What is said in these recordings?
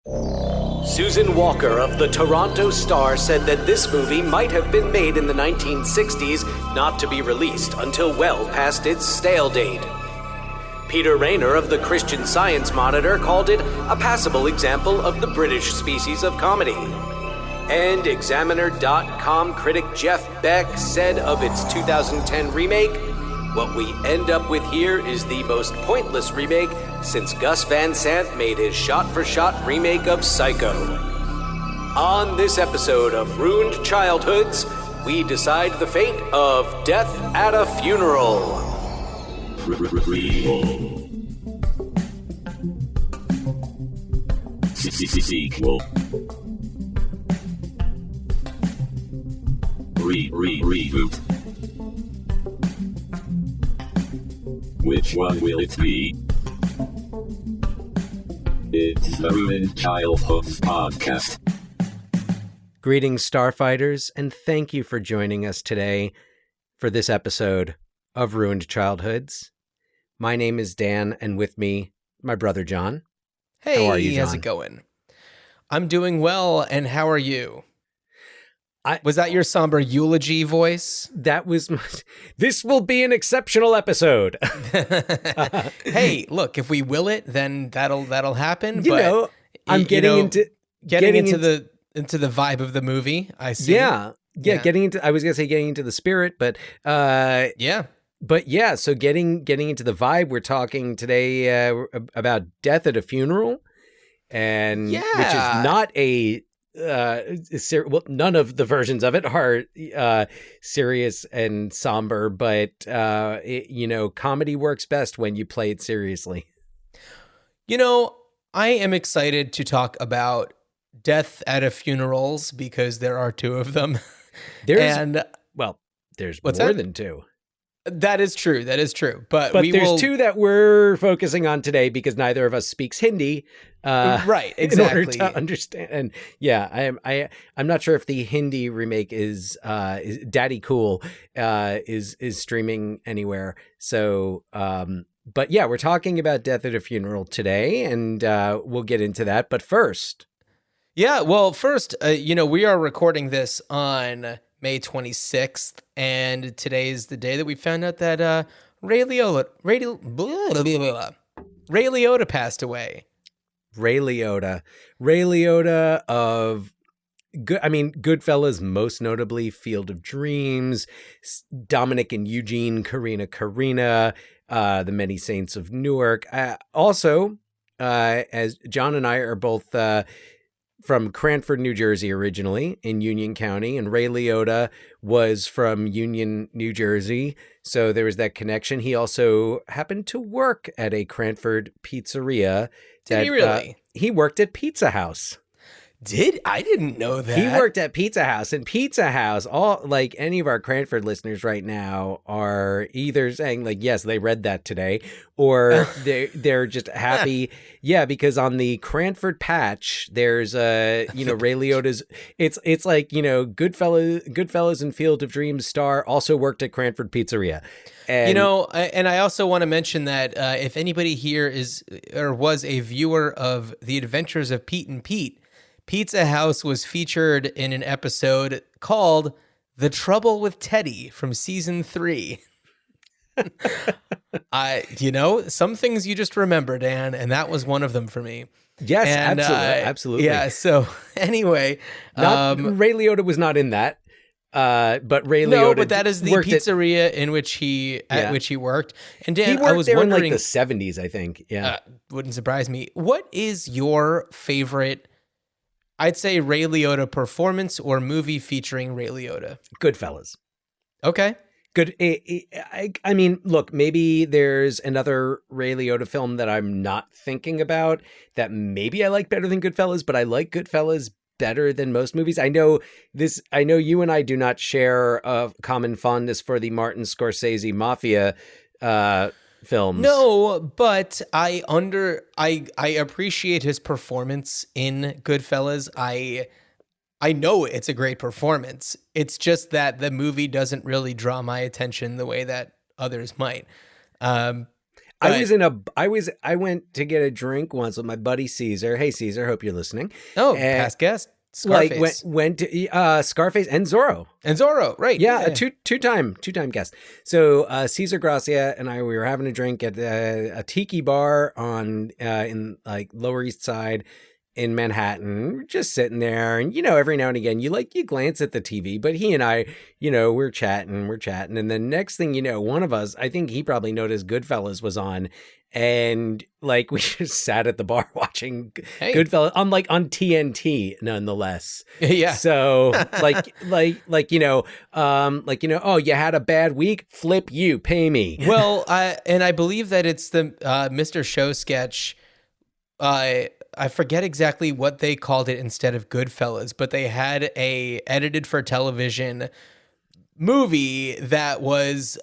Susan Walker of the Toronto Star said that this movie might have been made in the 1960s, not to be released until well past its stale date. Peter Rayner of the Christian Science Monitor called it a passable example of the British species of comedy. And Examiner.com critic Jeff Beck said of its 2010 remake, "What we end up with here is the most pointless remake since Gus Van Sant made his shot-for-shot remake of Psycho." On this episode of Ruined Childhoods, we decide the fate of Death at a Funeral. Sequel. Reboot. Which one will it be? It's the Ruined Childhoods podcast. Greetings, Starfighters, and thank you for joining us today for this episode of Ruined Childhoods. My name is Dan, and with me, my brother John. Hey, how are you, John? How's it going? I'm doing well, and how are you? Was that your somber eulogy voice? That was this will be an exceptional episode. Hey, look, if we will it, then that'll happen. I'm getting into the vibe of the movie. I see. Yeah. Getting into. I was gonna say getting into the spirit, but yeah. But yeah, so getting into the vibe. We're talking today about Death at a Funeral, and which is not a. Well, none of the versions of it are serious and somber, but comedy works best when you play it seriously. I am excited to talk about Death at a Funerals because there are two of them. There's what's more that? than two. That is true. But there's two that we're focusing on today because neither of us speaks Hindi. Right, exactly. In order to understand. And yeah, I'm not sure if the Hindi remake is Daddy Cool is streaming anywhere. So, but yeah, we're talking about Death at a Funeral today, and we'll get into that. But first. Yeah, well, first, we are recording this on May 26th, and today is the day that we found out that Ray Liotta passed away. Ray Liotta of Goodfellas, most notably Field of Dreams, Dominic and Eugene, Karina, The Many Saints of Newark. Also, as John and I are both from Cranford, New Jersey, originally in Union County, and Ray Liotta was from Union, New Jersey. So there was that connection. He also happened to work at a Cranford pizzeria. Did he really? He worked at Pizza House. I didn't know that. He worked at Pizza House, and Pizza House, all like any of our Cranford listeners right now are either saying like, yes, they read that today, or they're just happy. Yeah, because on the Cranford patch, there's Ray Liotta's. It's like, Goodfellas and Field of Dreams star also worked at Cranford Pizzeria. And, and I also want to mention that if anybody here is or was a viewer of The Adventures of Pete and Pete, Pizza House was featured in an episode called The Trouble with Teddy from season 3. Some things you just remember, Dan, and that was one of them for me. Yes, and, absolutely. Yeah, so anyway. Ray Liotta was not in that. But Ray Liotta. No, but that is the pizzeria in which he worked. And Dan, I was wondering, in like the 70s, I think. Yeah, wouldn't surprise me. What is your favorite, I'd say, Ray Liotta performance or movie featuring Ray Liotta? Goodfellas. Okay. Good. I mean, look, maybe there's another Ray Liotta film that I'm not thinking about that maybe I like better than Goodfellas, but I like Goodfellas better than most movies. I know you and I do not share a common fondness for the Martin Scorsese Mafia films. No, but I appreciate his performance in Goodfellas. I know it's a great performance. It's just that the movie doesn't really draw my attention the way that others might. I went to get a drink once with my buddy Caesar. Hey Caesar, hope you're listening. Oh, And, past guest. Scarface. went to Scarface and Zorro. And Zorro, right. Yeah, a two-time guest. So Caesar Gracia and I, we were having a drink at a tiki bar on in like Lower East Side in Manhattan. We're just sitting there, and every now and again you glance at the TV, but he and I, we're chatting, and then next thing you know, one of us, I think he probably noticed Goodfellas was on, and like we just sat at the bar watching Goodfellas on TNT nonetheless. Yeah. So oh, you had a bad week, flip you, pay me. Well, I believe that it's the Mr. Show sketch. I forget exactly what they called it instead of Goodfellas, but they had a edited for television movie that was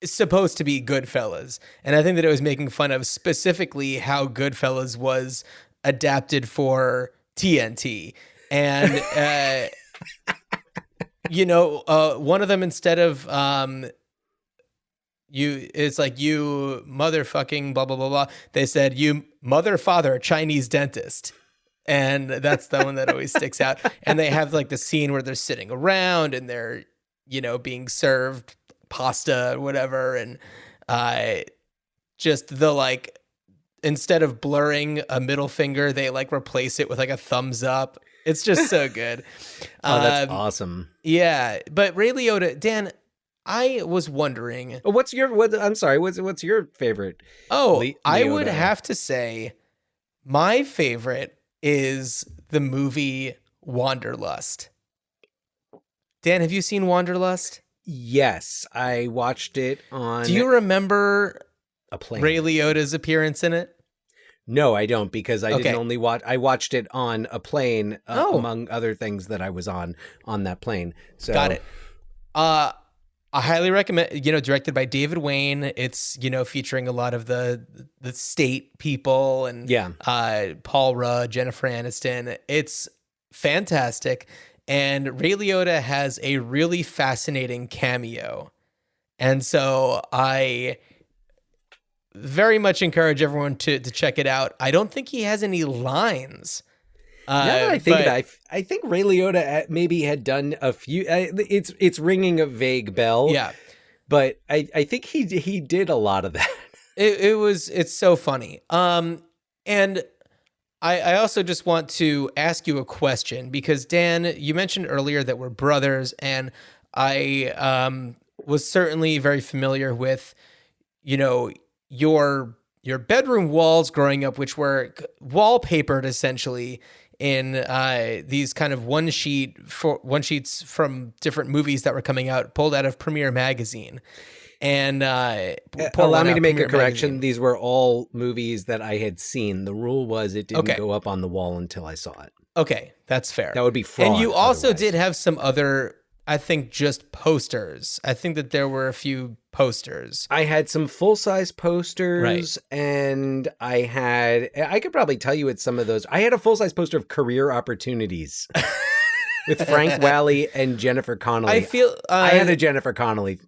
supposed to be Goodfellas. And I think that it was making fun of specifically how Goodfellas was adapted for TNT. And, one of them, instead of, it's like, you motherfucking blah, blah, blah, blah. They said, you mother, father, Chinese dentist. And that's the one that always sticks out. And they have like the scene where they're sitting around and they're, being served pasta or whatever. And just the instead of blurring a middle finger, they replace it with a thumbs up. It's just so good. Oh, that's awesome. Yeah. But Ray Liotta, Dan, I was wondering. What's your favorite? Oh, I would have to say my favorite is the movie Wanderlust. Dan, have you seen Wanderlust? Yes, I watched it on. Do you remember a plane? Ray Liotta's appearance in it? No, I don't, because I didn't only watch. I watched it on a plane, among other things that I was on that plane. So got it. I highly recommend. Directed by David Wayne. It's featuring a lot of the state people and Paul Rudd, Jennifer Aniston. It's fantastic, and Ray Liotta has a really fascinating cameo, and so I very much encourage everyone to check it out. I don't think he has any lines. Now that I think about it, I think Ray Liotta maybe had done a few. It's ringing a vague bell. Yeah, but I think he did a lot of that. It's so funny. And I also just want to ask you a question, because Dan, you mentioned earlier that we're brothers, and I was certainly very familiar with your bedroom walls growing up, which were wallpapered essentially in these kind of one sheets from different movies that were coming out, pulled out of Premiere Magazine. And allow me to make a correction. Magazine. These were all movies that I had seen. The rule was it didn't go up on the wall until I saw it. Okay, that's fair. That would be fraud. And you also did have some other, I think, just posters. I think that there were a few posters. I had some full-size posters, and I could probably tell you at some of those. I had a full-size poster of Career Opportunities with Frank Whaley and Jennifer Connelly. I had a Jennifer Connelly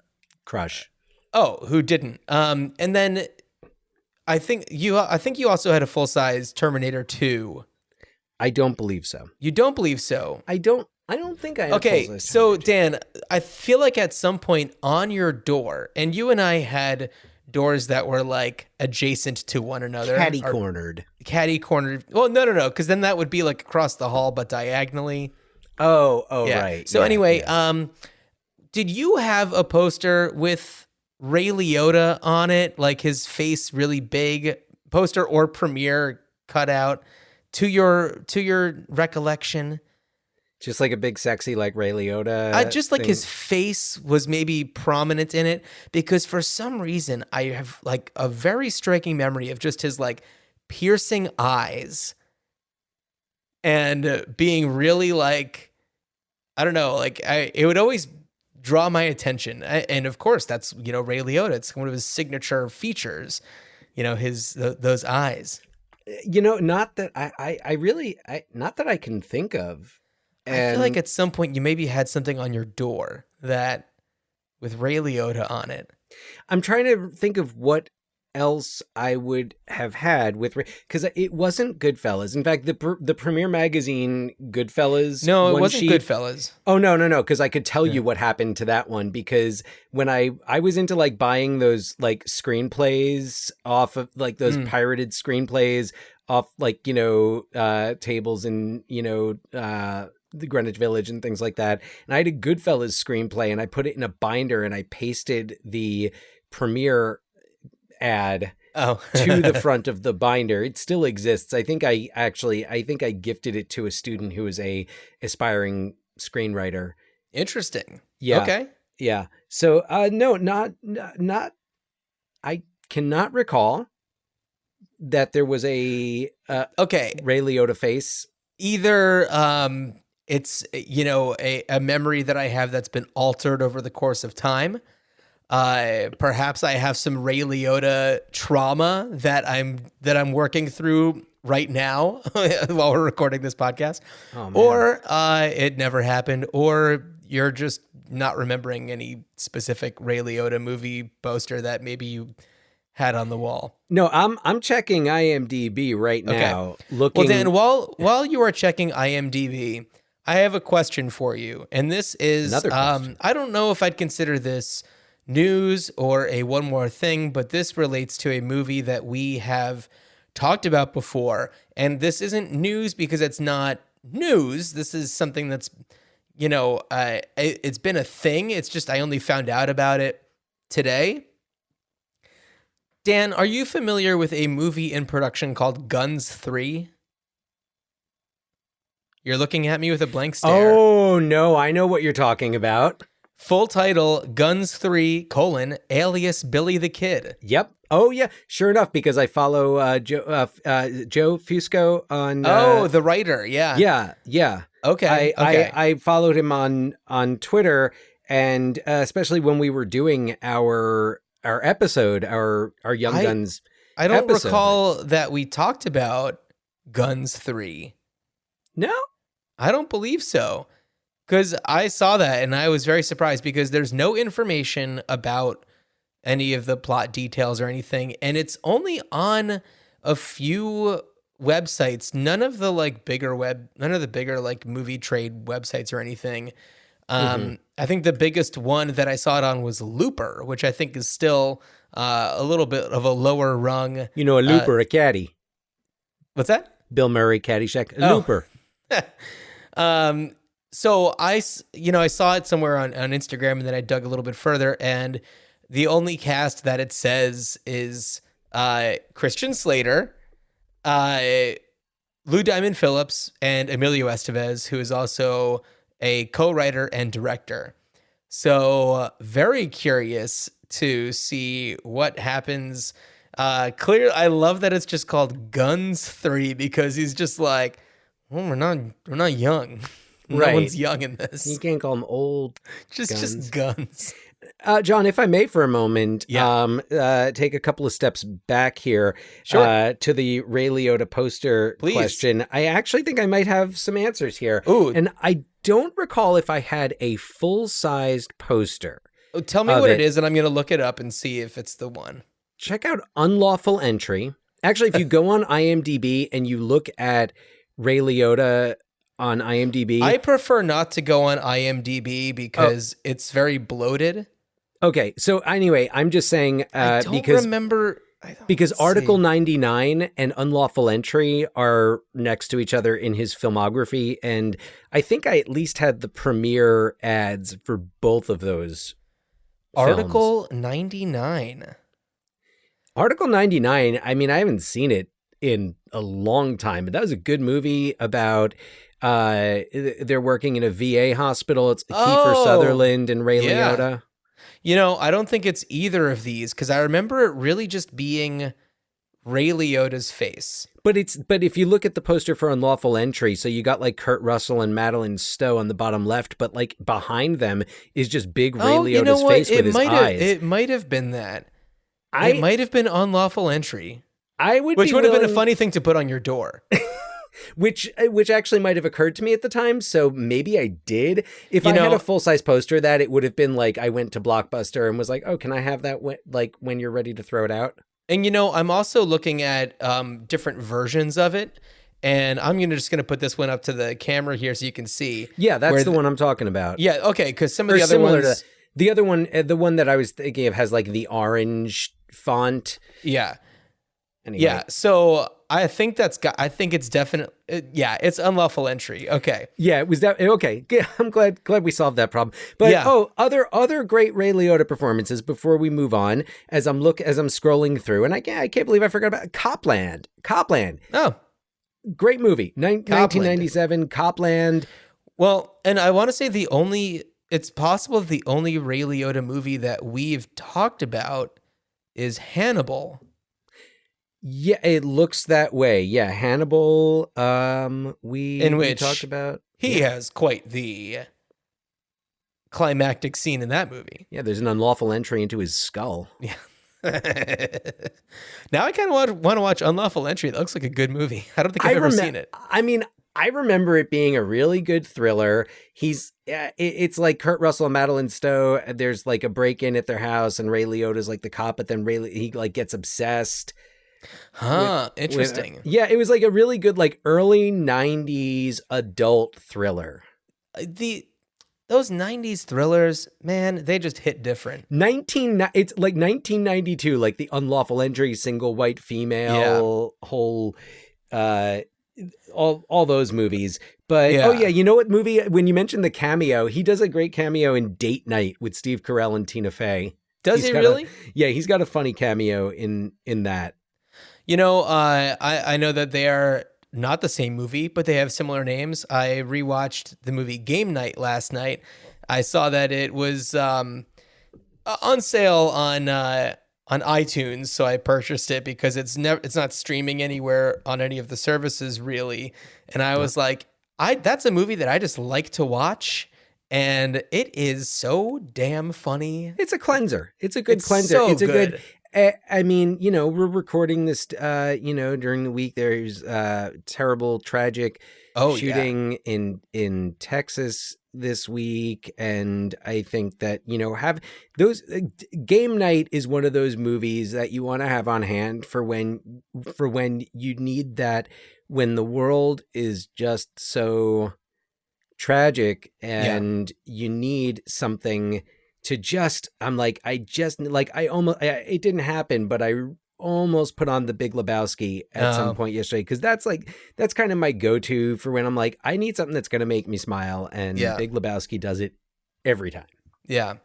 crush. Oh, who didn't? And then I think you also had a full-size Terminator 2. I don't believe so. You don't believe so? I don't think I have. Okay, so Dan, I feel like at some point on your door, and you and I had doors that were adjacent to one another. Catty-cornered. Well, no, because then that would be across the hall, but diagonally. Oh, yeah. Right. So anyway, did you have a poster with Ray Liotta on it, his face really big, poster or Premiere cutout, to your recollection? Just a big sexy Ray Liotta. Just his face was maybe prominent in it, because for some reason I have a very striking memory of just his piercing eyes and being really I don't know, it would always draw my attention. And of course that's, Ray Liotta. It's one of his signature features, those eyes. Not that not that I can think of. I feel at some point you maybe had something on your door that with Ray Liotta on it. I'm trying to think of what else I would have had with, because it wasn't Goodfellas. In fact, the Premiere Magazine Goodfellas. No, it one wasn't sheet, Goodfellas. Oh, no. Because I could tell you what happened to that one, because when I was into like buying those like screenplays off of like those pirated screenplays off like, tables and, the Greenwich Village and things like that. And I had a Goodfellas screenplay and I put it in a binder and I pasted the Premiere ad to the front of the binder. It still exists. I think I gifted it to a student who is a aspiring screenwriter. Interesting. Yeah. Okay. Yeah. So no, not I cannot recall that there was a Ray Liotta face. Either it's a memory that I have that's been altered over the course of time. Perhaps I have some Ray Liotta trauma that I'm working through right now while we're recording this podcast. Oh, man. Or it never happened, or you're just not remembering any specific Ray Liotta movie poster that maybe you had on the wall. No, I'm checking IMDb right now. Okay. Looking. Well, Dan, while you are checking IMDb, I have a question for you, and this is Another question. I don't know if I'd consider this news or a one more thing, but this relates to a movie that we have talked about before, and this isn't news because it's not news. This is something that's it's been a thing. It's just I only found out about it today. Dan, are you familiar with a movie in production called Guns 3? You're looking at me with a blank stare. Oh, no, I know what you're talking about. Full title, Guns 3, alias Billy the Kid. Yep. Oh, yeah. Sure enough, because I follow Joe Fusco on... the writer, yeah. Yeah. Okay. I followed him on Twitter, and especially when we were doing our episode, our Young Guns I don't episode. recall that we talked about Guns 3. No? I don't believe so. Because I saw that and I was very surprised because there's no information about any of the plot details or anything. And it's only on a few websites, none of the bigger like movie trade websites or anything. I think the biggest one that I saw it on was Looper, which I think is still a little bit of a lower rung. A Looper, a caddy. What's that? Bill Murray, Caddyshack, a Looper. So I saw it somewhere on Instagram, and then I dug a little bit further, and the only cast that it says is Christian Slater, Lou Diamond Phillips, and Emilio Estevez, who is also a co-writer and director. So very curious to see what happens. I love that it's just called Guns 3 because he's just like, well, we're not young. Right. No one's young in this. You can't call them old. Just guns. John, if I may for a moment, Yeah. take a couple of steps back here Sure. to the Ray Liotta poster Please. question. I actually think I might have some answers here. Ooh. And I don't recall if I had a full-sized poster. Tell me what it is, and I'm going to look it up and see if it's the one. Check out Unlawful Entry. Actually, if you go on IMDb and you look at Ray Liotta on IMDb. I prefer not to go on IMDb because it's very bloated. Okay, so anyway, I'm just saying I don't remember. Because Article 99 and Unlawful Entry are next to each other in his filmography, and I think I at least had the premiere ads for both of those Article films. 99. Article 99, I mean, I haven't seen it in a long time, but that was a good movie about they're working in a VA hospital. It's Kiefer Sutherland and Ray Liotta. I don't think it's either of these because I remember it really just being Ray Liotta's face. But if you look at the poster for Unlawful Entry, so you got like Kurt Russell and Madeline Stowe on the bottom left, but like behind them is just big Ray Liotta's face with his eyes. It might have been that. It might have been Unlawful Entry. Which would have been a funny thing to put on your door. Which actually might have occurred to me at the time, so maybe I did. If I had a full-size poster of that, it would have been like I went to Blockbuster and was like, "Oh, can I have that when you're ready to throw it out?" And I'm also looking at different versions of it, and I'm just gonna put this one up to the camera here so you can see. Yeah, that's the one I'm talking about. Yeah, okay, because some of Or the other similar ones, to the other one, the one that I was thinking of has like the orange font. yeah, Anyway. yeah. So I think it's definitely, it's unlawful entry. Okay. Yeah, it was that. Okay, I'm glad we solved that problem. But Yeah. other great Ray Liotta performances. Before we move on, as I'm scrolling through, and I can't believe I forgot about Copland. Oh, Great movie, 1997. Copland. well, and I want to say it's possible the only Ray Liotta movie that we've talked about is Hannibal. Yeah, it looks that way. Yeah, Hannibal. We talked about. He has quite the climactic scene in that movie. Yeah, there's an unlawful entry into his skull. Yeah. Now I kind of want to watch Unlawful Entry. That looks like a good movie. I don't think I've ever seen it. I mean, I remember it being a really good thriller. It's like Kurt Russell and Madeline Stowe. There's like a break-in at their house, and Ray Liotta's like the cop, but then he like gets obsessed. Interesting. Yeah, it was like a really good like early 90s adult thriller. Those 90s thrillers, man, they just hit different. It's like 1992, like the unlawful entry, single white female, whole all those movies. But oh yeah, you know what movie, when you mentioned the cameo, he does a great cameo in Date Night with Steve Carell and Tina Fey. Does he really? He's got a funny cameo in that. I know that they are not the same movie, but they have similar names. I rewatched the movie Game Night last night. I saw that it was on sale on iTunes, so I purchased it because it's not streaming anywhere on any of the services really. And I was like, that's a movie that I just like to watch. And it is so damn funny. It's a cleanser. It's a good cleanser. So it's a good. I mean, we're recording this, during the week. There's terrible, tragic shooting in Texas this week. And I think that, have those Game Night is one of those movies that you want to have on hand for when you need that, when the world is just so tragic and you need something to it didn't happen, but I almost put on The Big Lebowski at some point yesterday, because that's kind of my go-to for when I'm like, I need something that's going to make me smile, and Big Lebowski does it every time. Yeah.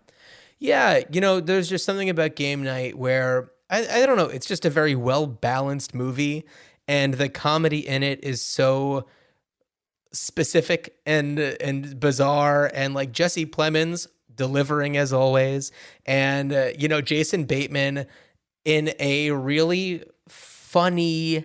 There's just something about Game Night where I don't know, it's just a very well-balanced movie, and the comedy in it is so specific and bizarre, and like Jesse Plemons delivering as always, and Jason Bateman in a really funny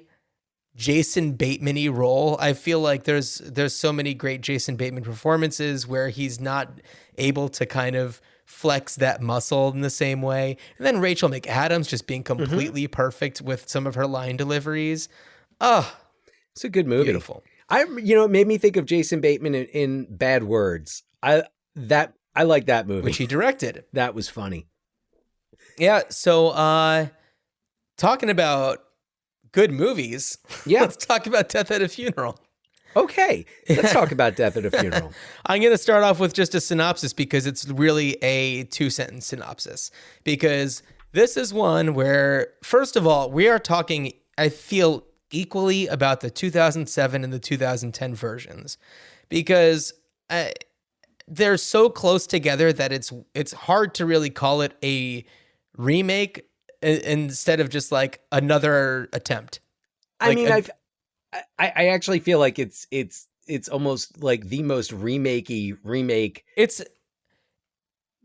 Jason Bateman-y role. I feel like there's so many great Jason Bateman performances where he's not able to kind of flex that muscle in the same way. And then Rachel McAdams just being completely perfect with some of her line deliveries. It's a good movie. Beautiful. It made me think of Jason Bateman in Bad Words. I like that movie. Which he directed. That was funny. Yeah, so talking about good movies, let's talk about Death at a Funeral. Okay, let's talk about Death at a Funeral. I'm going to start off with just a synopsis because it's really a 2-sentence synopsis. Because this is one where, first of all, we are talking, I feel, equally about the 2007 and the 2010 versions. Because they're so close together that it's hard to really call it a remake instead of just like another attempt. I actually feel like it's almost like the most remakey remake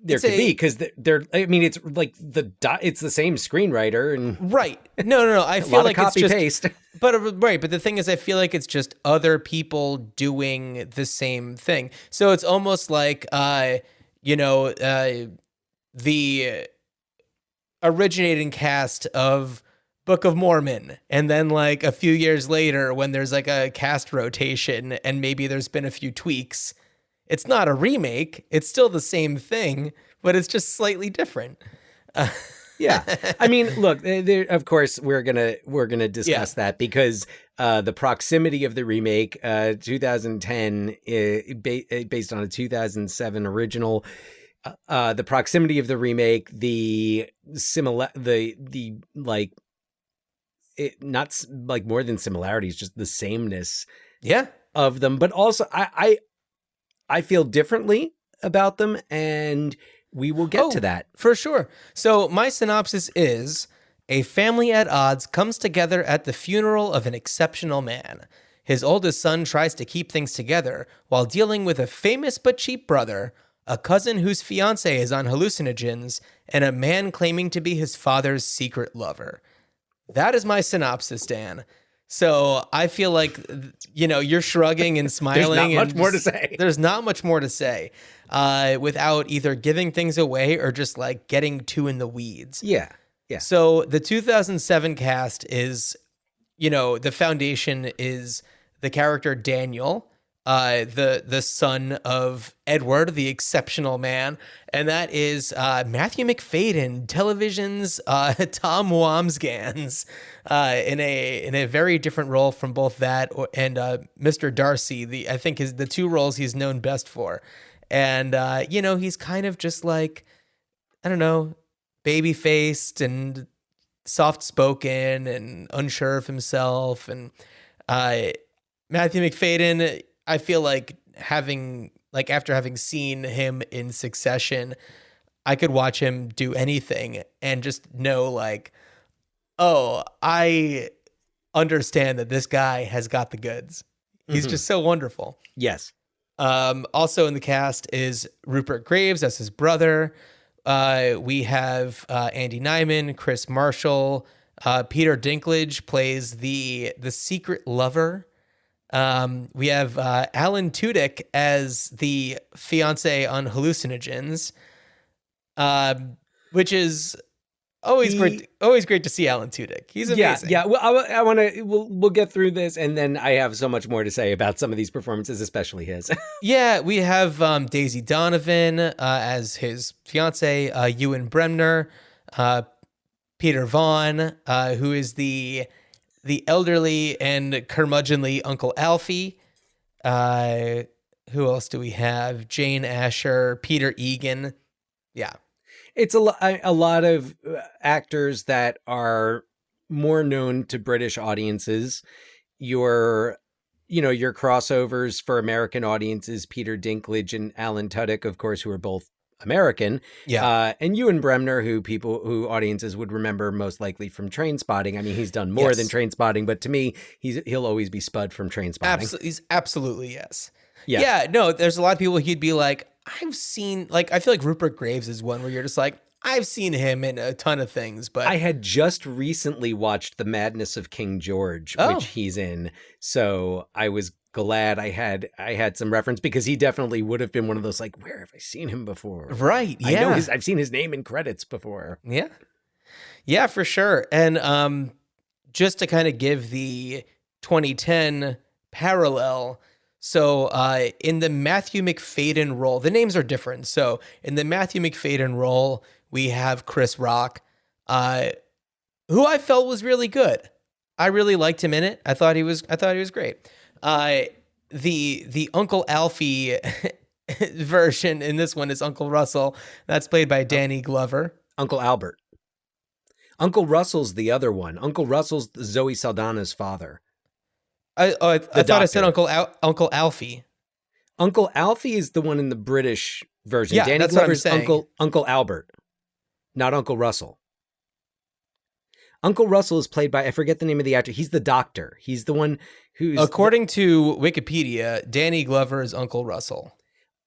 there could be, because it's like it's the same screenwriter and right. No. I feel like copy it's just paste. But the thing is, I feel like it's just other people doing the same thing. So it's almost like the originating cast of Book of Mormon, and then like a few years later when there's like a cast rotation and maybe there's been a few tweaks, it's not a remake, it's still the same thing, but it's just slightly different. Yeah. I mean, look, of course we're gonna discuss that because the proximity of the remake, 2010, based on a 2007 original, the proximity of the remake, the like, not like more than similarities, just the sameness Yeah. of them. But also, I feel differently about them, and we will get to that. For sure. So my synopsis is: a family at odds comes together at the funeral of an exceptional man. His oldest son tries to keep things together while dealing with a famous but cheap brother, a cousin whose fiance is on hallucinogens, and a man claiming to be his father's secret lover. That is my synopsis, Dan. So I feel like, you're shrugging and smiling. There's not much more to say. There's not much more to say without either giving things away or just like getting too in the weeds. Yeah. Yeah. So the 2007 cast is, the foundation is the character Daniel, the son of Edward, the exceptional man, and that is Matthew McFadden, television's Tom Wamsgans, in a very different role from both that and Mr. Darcy. I think is the two roles he's known best for, and he's kind of just like, I don't know, baby faced and soft spoken and unsure of himself, and Matthew McFadden, I feel like after having seen him in Succession, I could watch him do anything and just know like, oh, I understand that this guy has got the goods. He's just so wonderful. Yes. Also in the cast is Rupert Graves as his brother. We have Andy Nyman, Chris Marshall, Peter Dinklage plays the secret lover. We have Alan Tudyk as the fiance on hallucinogens, which is always great to see Alan Tudyk. He's amazing. Yeah. Well, I want to. We'll get through this, and then I have so much more to say about some of these performances, especially his. Yeah, we have Daisy Donovan as his fiance, Ewan Bremner, Peter Vaughn, who is the elderly and curmudgeonly Uncle Alfie. Who else do we have? Jane Asher, Peter Egan. Yeah. It's a lot of actors that are more known to British audiences. Your crossovers for American audiences, Peter Dinklage and Alan Tudyk, of course, who are both American. Yeah. And Ewan Bremner, who audiences would remember most likely from Trainspotting. I mean, he's done more than Trainspotting, but to me, he'll always be Spud from Trainspotting. He's absolutely yes. Yeah. Yeah, no, there's a lot of people he'd be like, I've seen, like, I feel like Rupert Graves is one where you're just like, I've seen him in a ton of things, but I had just recently watched The Madness of King George, which he's in. So I was glad I had some reference, because he definitely would have been one of those like, where have I seen him before? Right. Yeah. I know I've seen his name in credits before. Yeah. Yeah, for sure. And just to kind of give the 2010 parallel, so in the Matthew McFadden role, the names are different. So in the Matthew McFadden role, we have Chris Rock, who I felt was really good. I really liked him in it. I thought he was great. The Uncle Alfie version in this one is Uncle Russell. That's played by Danny Glover. Uncle Albert. Uncle Russell's the other one. Uncle Russell's Zoe Saldana's father. I thought I said Uncle Alfie. Uncle Alfie is the one in the British version. Yeah, Danny that's Glover's what I'm saying. Uncle Albert, not Uncle Russell. Uncle Russell is played by, I forget the name of the actor. He's the doctor. He's the one who's... According to Wikipedia, Danny Glover is Uncle Russell.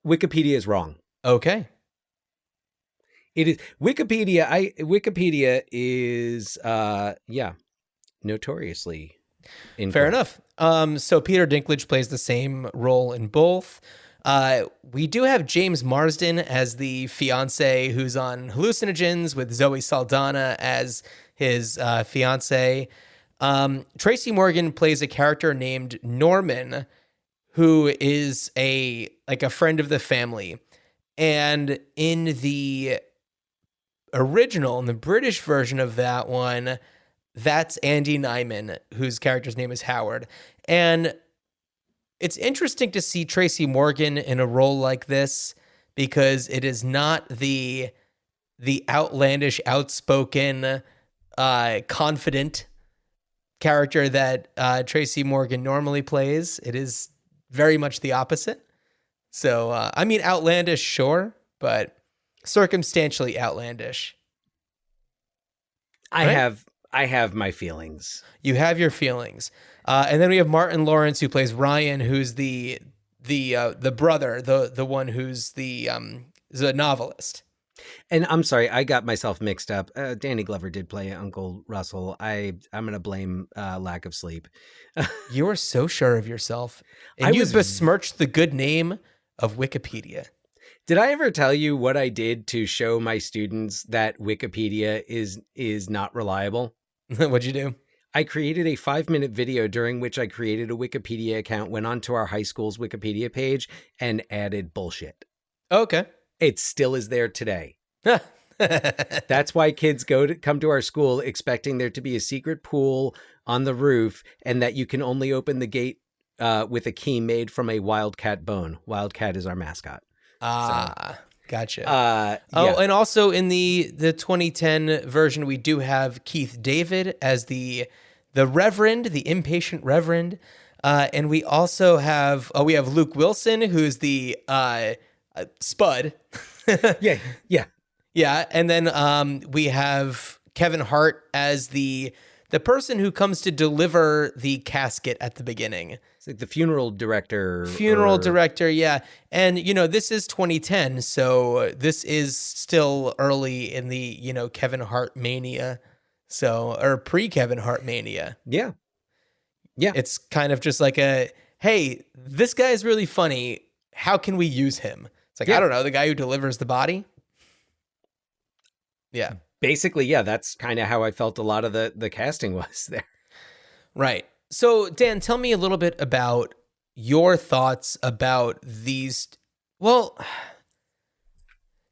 Wikipedia is wrong. Okay. It is Wikipedia is notoriously incorrect. Fair enough. So Peter Dinklage plays the same role in both. We do have James Marsden as the fiance who's on hallucinogens, with Zoe Saldana as his fiance. Tracy Morgan plays a character named Norman, who is a friend of the family. And in the original, in the British version of that one, that's Andy Nyman, whose character's name is Howard. And it's interesting to see Tracy Morgan in a role like this because it is not the outlandish, outspoken, confident character that Tracy Morgan normally plays. It is very much the opposite. So, I mean, outlandish, sure, but circumstantially outlandish. I Right? have my feelings. You have your feelings, and then we have Martin Lawrence, who plays Ryan, who's the brother, the one who's the novelist. And I'm sorry, I got myself mixed up. Danny Glover did play Uncle Russell. I'm gonna blame lack of sleep. You are so sure of yourself, and I you was- besmirched the good name of Wikipedia. Did I ever tell you what I did to show my students that Wikipedia is not reliable? What'd you do? I created a 5-minute video during which I created a Wikipedia account, went onto our high school's Wikipedia page, and added bullshit. Okay. It still is there today. That's why kids come to our school expecting there to be a secret pool on the roof and that you can only open the gate with a key made from a wildcat bone. Wildcat is our mascot. Gotcha. Yeah. And also in the 2010 version, we do have Keith David as the Reverend, the impatient Reverend, and we also have Luke Wilson, who's the Spud. Yeah. Yeah, and then we have Kevin Hart as the person who comes to deliver the casket at the beginning. It's like the funeral director. Director, yeah. And, this is 2010, so this is still early in the, Kevin Hart mania. Or pre-Kevin Hart mania. Yeah. Yeah. It's kind of just like hey, this guy is really funny. How can we use him? It's like, I don't know, the guy who delivers the body? Yeah. Basically, yeah, that's kind of how I felt a lot of the casting was there. Right. So, Dan, tell me a little bit about your thoughts about these. Well,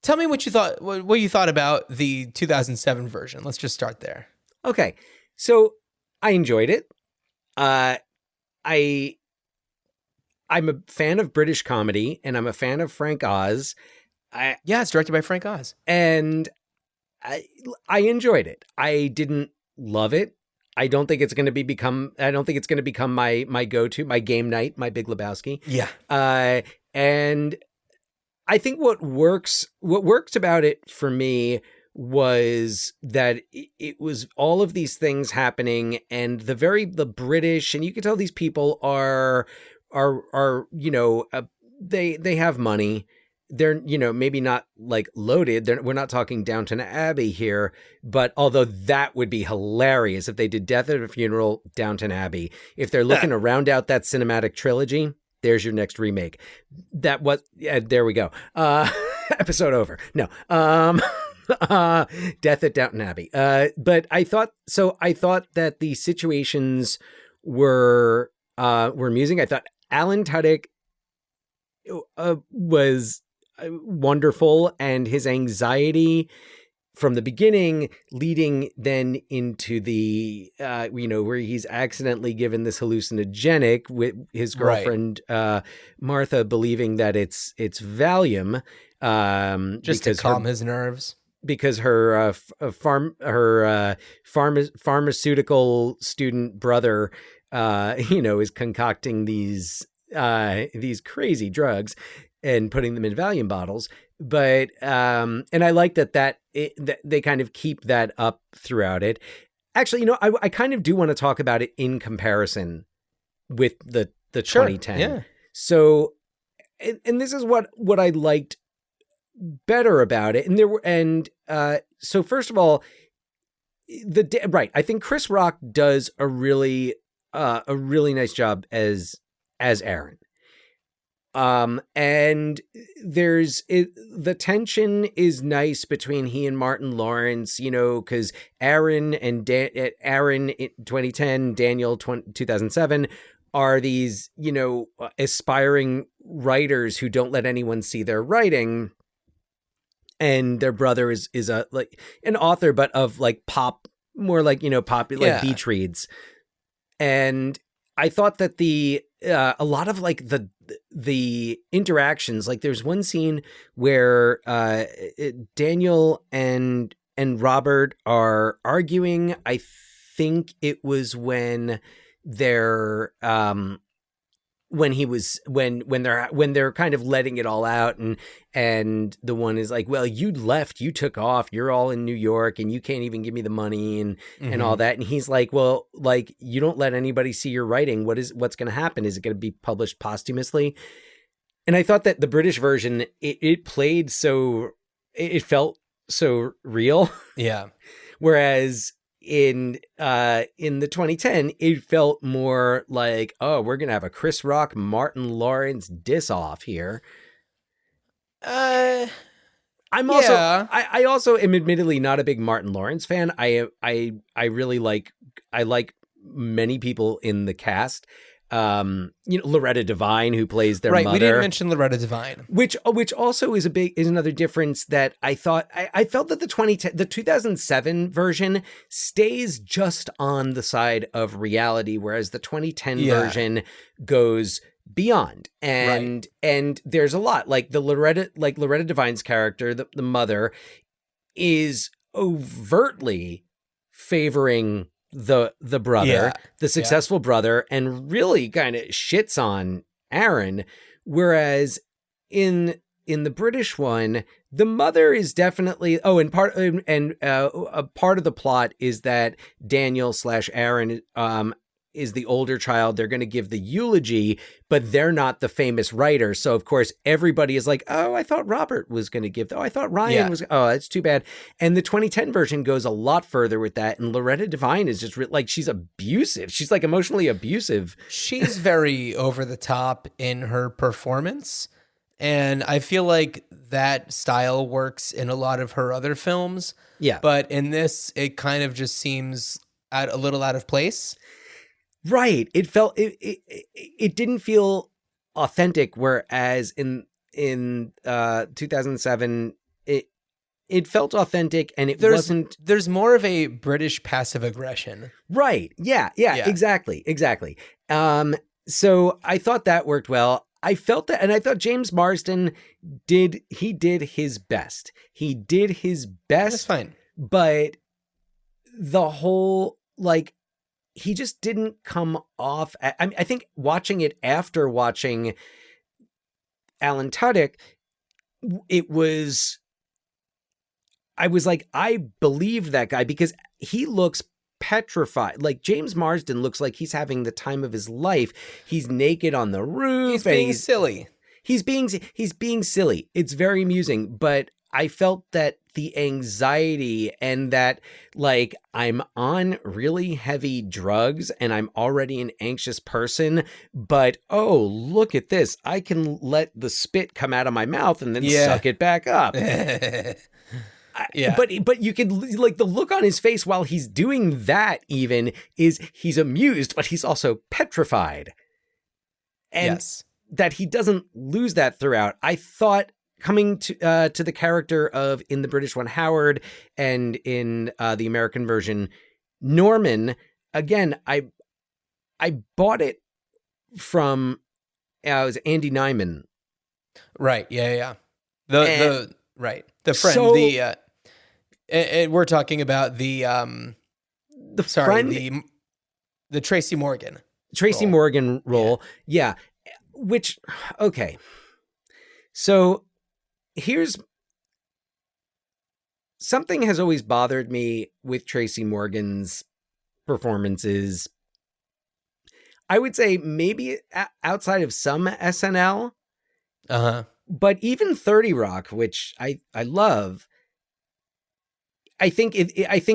tell me what you thought about the 2007 version. Let's just start there. Okay. So I enjoyed it. I'm a fan of British comedy and I'm a fan of Frank Oz. Yeah, it's directed by Frank Oz. And I enjoyed it. I didn't love it. I don't think it's going to become my go-to, my game night, my Big Lebowski. Yeah. And I think what worked about it for me was that it was all of these things happening and the British, and you can tell these people are they have money. They're, maybe not like loaded. We're not talking Downton Abbey here, but although that would be hilarious if they did Death at a Funeral, Downton Abbey. If they're looking to round out that cinematic trilogy, there's your next remake. There we go. Episode over. No. Death at Downton Abbey. But I thought that the situations were amusing. I thought Alan Tudyk was wonderful, and his anxiety from the beginning leading then into the where he's accidentally given this hallucinogenic with his girlfriend Martha believing that it's Valium just to calm his nerves, because her pharmaceutical student brother is concocting these crazy drugs and putting them in Valium bottles. But and I like that they kind of keep that up throughout it. Actually, I kind of do want to talk about it in comparison with the 2010. Yeah. So, and this is what I liked better about it. So first of all, I think Chris Rock does a really nice job as Aaron. And the tension is nice between he and Martin Lawrence, because Aaron in 2010, Daniel 2007 are these, aspiring writers who don't let anyone see their writing. and their brother is a like an author, but of like pop, more like, you know, pop, like Yeah. beach reads. And I thought that a lot of like the interactions, like there's one scene where Daniel and Robert are arguing. I think it was when they're when they're kind of letting it all out, and the one is like, well, you left, you took off, you're all in New York and you can't even give me the money and all that. And he's like, well, like, you don't let anybody see your writing. What's going to happen? Is it going to be published posthumously? And I thought that the British version, it played so, it felt so real. Yeah. Whereas in the 2010, it felt more like, oh, we're gonna have a Chris Rock, Martin Lawrence diss off here. I also am admittedly not a big Martin Lawrence fan. I really like many people in the cast. You know, Loretta Devine, who plays their mother. We didn't mention Loretta Devine, which also is another difference that I thought. I felt that the 2007 version stays just on the side of reality, whereas the 2010 version goes beyond. And there's a lot, like Loretta Devine's character, the mother, is overtly favoring the brother, the successful brother, and really kind of shits on Aaron. Whereas in the British one, the mother is definitely a part of the plot is that Daniel / Aaron is the older child. They're going to give the eulogy, but they're not the famous writer. So of course everybody is like, oh, I thought Robert was going to give. Oh, I thought Ryan was. Oh, that's too bad. And the 2010 version goes a lot further with that. And Loretta Devine is just like, she's abusive. She's like emotionally abusive. She's very over the top in her performance. And I feel like that style works in a lot of her other films. Yeah. But in this, it kind of just seems a little out of place. Right. It felt it didn't feel authentic, whereas in 2007 it felt authentic, and wasn't. There's more of a British passive aggression. Right. Yeah. Exactly. So I thought that worked well. I felt that, and I thought James Marsden did his best. He did his best. That's fine. But the whole, like, he just didn't come off. I think watching it after watching Alan Tudyk, I was like, I believe that guy, because he looks petrified. Like, James Marsden looks like he's having the time of his life. He's naked on the roof. He's being silly. He's being silly. It's very amusing, but I felt that the anxiety and that, like, I'm on really heavy drugs and I'm already an anxious person, but oh, look at this. I can let the spit come out of my mouth and then suck it back up. But you can, like, the look on his face while he's doing that even is he's amused, but he's also petrified. And that he doesn't lose that throughout. I thought, coming to the character of, in the British one, Howard, and in the American version, Norman, again, I bought it from it was Andy Nyman. Right. Yeah. The friend. So, we're talking about the Tracy Morgan. Tracy Morgan role. Yeah. Which, okay. So here's something has always bothered me with Tracy Morgan's performances. I would say maybe outside of some SNL, but even 30 Rock, which I love. I think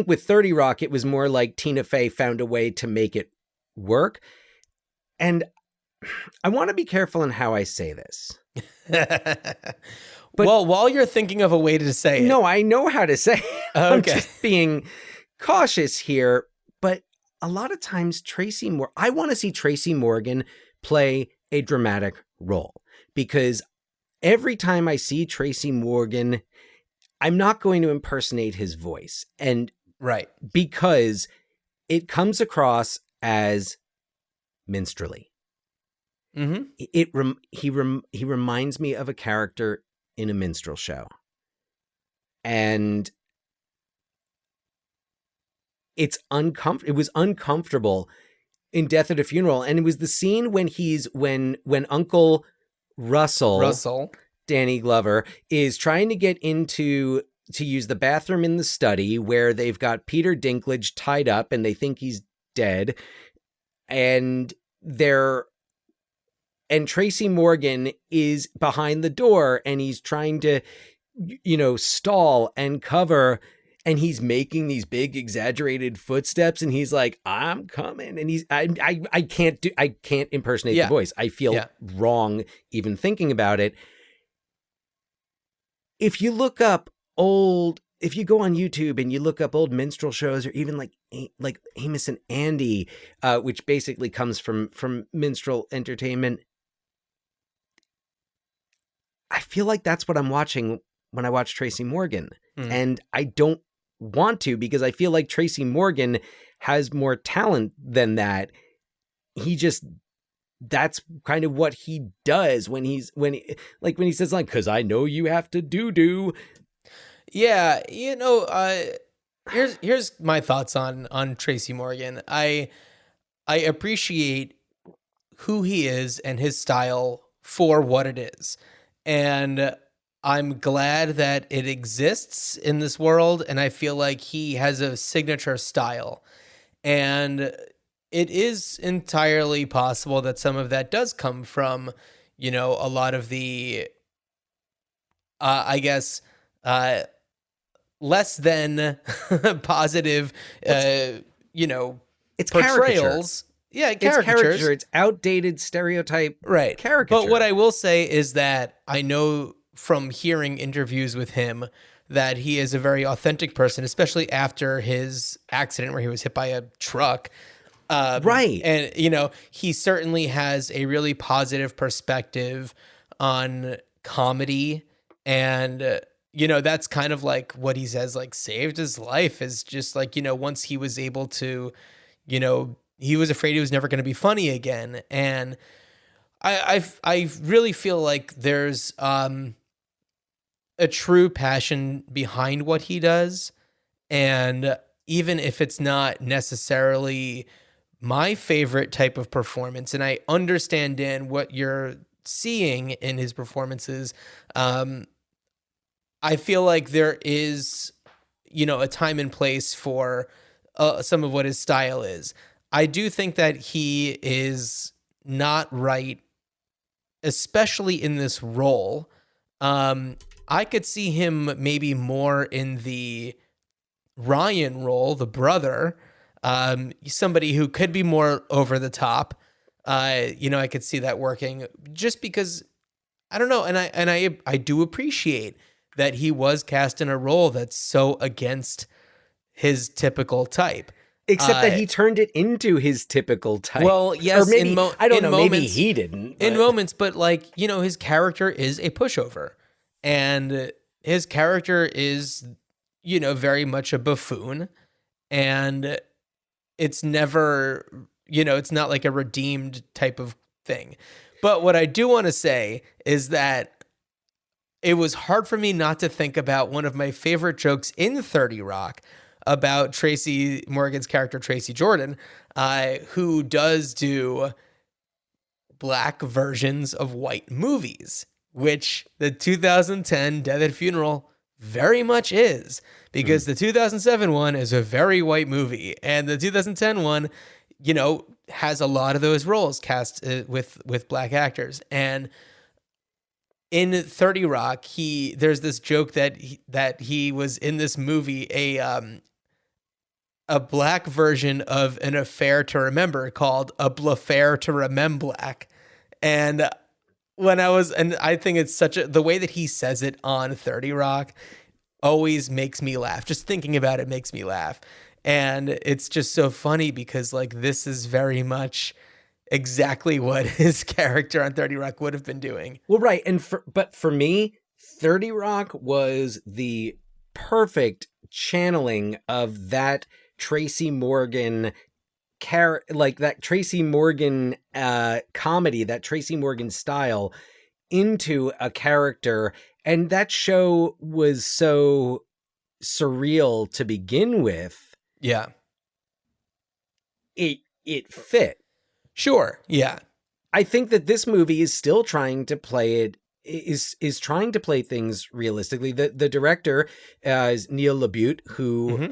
with 30 Rock, it was more like Tina Fey found a way to make it work. And I want to be careful in how I say this. But, well, while you're thinking of a way to say it. No, I know how to say it. Okay. I'm just being cautious here. But a lot of times I want to see Tracy Morgan play a dramatic role, because every time I see Tracy Morgan, I'm not going to impersonate his voice. And Right. because it comes across as minstrelly. Mm-hmm. He reminds me of a character in a minstrel show. And it was uncomfortable in Death at a Funeral. And it was the scene when Uncle Russell, Danny Glover, is trying to get to use the bathroom in the study where they've got Peter Dinklage tied up and they think he's dead. And Tracy Morgan is behind the door and he's trying to, stall and cover, and he's making these big exaggerated footsteps and he's like, I'm coming. And I can't impersonate the voice. I feel wrong even thinking about it. If you go on YouTube and you look up old minstrel shows, or even like Amos and Andy, which basically comes from minstrel entertainment, I feel like that's what I'm watching when I watch Tracy Morgan. And I don't want to, because I feel like Tracy Morgan has more talent than that. That's kind of what he does when he says, like, 'cause I know you have to do. Yeah, here's my thoughts on Tracy Morgan. I appreciate who he is and his style for what it is. And I'm glad that it exists in this world, and I feel like he has a signature style. And it is entirely possible that some of that does come from, a lot of the, I guess, less than positive, it's portrayals. Yeah, caricatures. It's outdated stereotype. Right. Caricature. But what I will say is that I know from hearing interviews with him that he is a very authentic person, especially after his accident where he was hit by a truck. Right. And, he certainly has a really positive perspective on comedy. And, that's kind of like what he says, like, saved his life, is just like, once he was able to, he was afraid he was never going to be funny again. And I really feel like there's a true passion behind what he does. And even if it's not necessarily my favorite type of performance, and I understand, Dan, what you're seeing in his performances, I feel like there is, a time and place for some of what his style is. I do think that he is not right, especially in this role. I could see him maybe more in the Ryan role, the brother, somebody who could be more over the top. I could see that working, just because, I don't know. And I do appreciate that he was cast in a role that's so against his typical type. Except that he turned it into his typical type. Well, yes, or maybe, I don't know, moments, maybe he didn't. In moments, but his character is a pushover. And his character is, very much a buffoon. And it's never, it's not like a redeemed type of thing. But what I do want to say is that it was hard for me not to think about one of my favorite jokes in 30 Rock about Tracy Morgan's character, Tracy Jordan, who does do black versions of white movies, which the 2010 Death at Funeral very much is, because the 2007 one is a very white movie, and the 2010 one, has a lot of those roles cast with black actors. And in 30 Rock, there's this joke that he was in this movie, a black version of an affair to remember called A Blaffair to Rememblack. And I think it's the way that he says it on 30 Rock always makes me laugh. Just thinking about it makes me laugh. And it's just so funny because this is very much exactly what his character on 30 Rock would have been doing. Well, right. But for me, 30 Rock was the perfect channeling of that Tracy Morgan that Tracy Morgan comedy, that Tracy Morgan style into a character. And that show was so surreal to begin with. Yeah. It fit. Sure. Yeah. I think that this movie is still trying to play trying to play things realistically. The director is Neil LaBute, who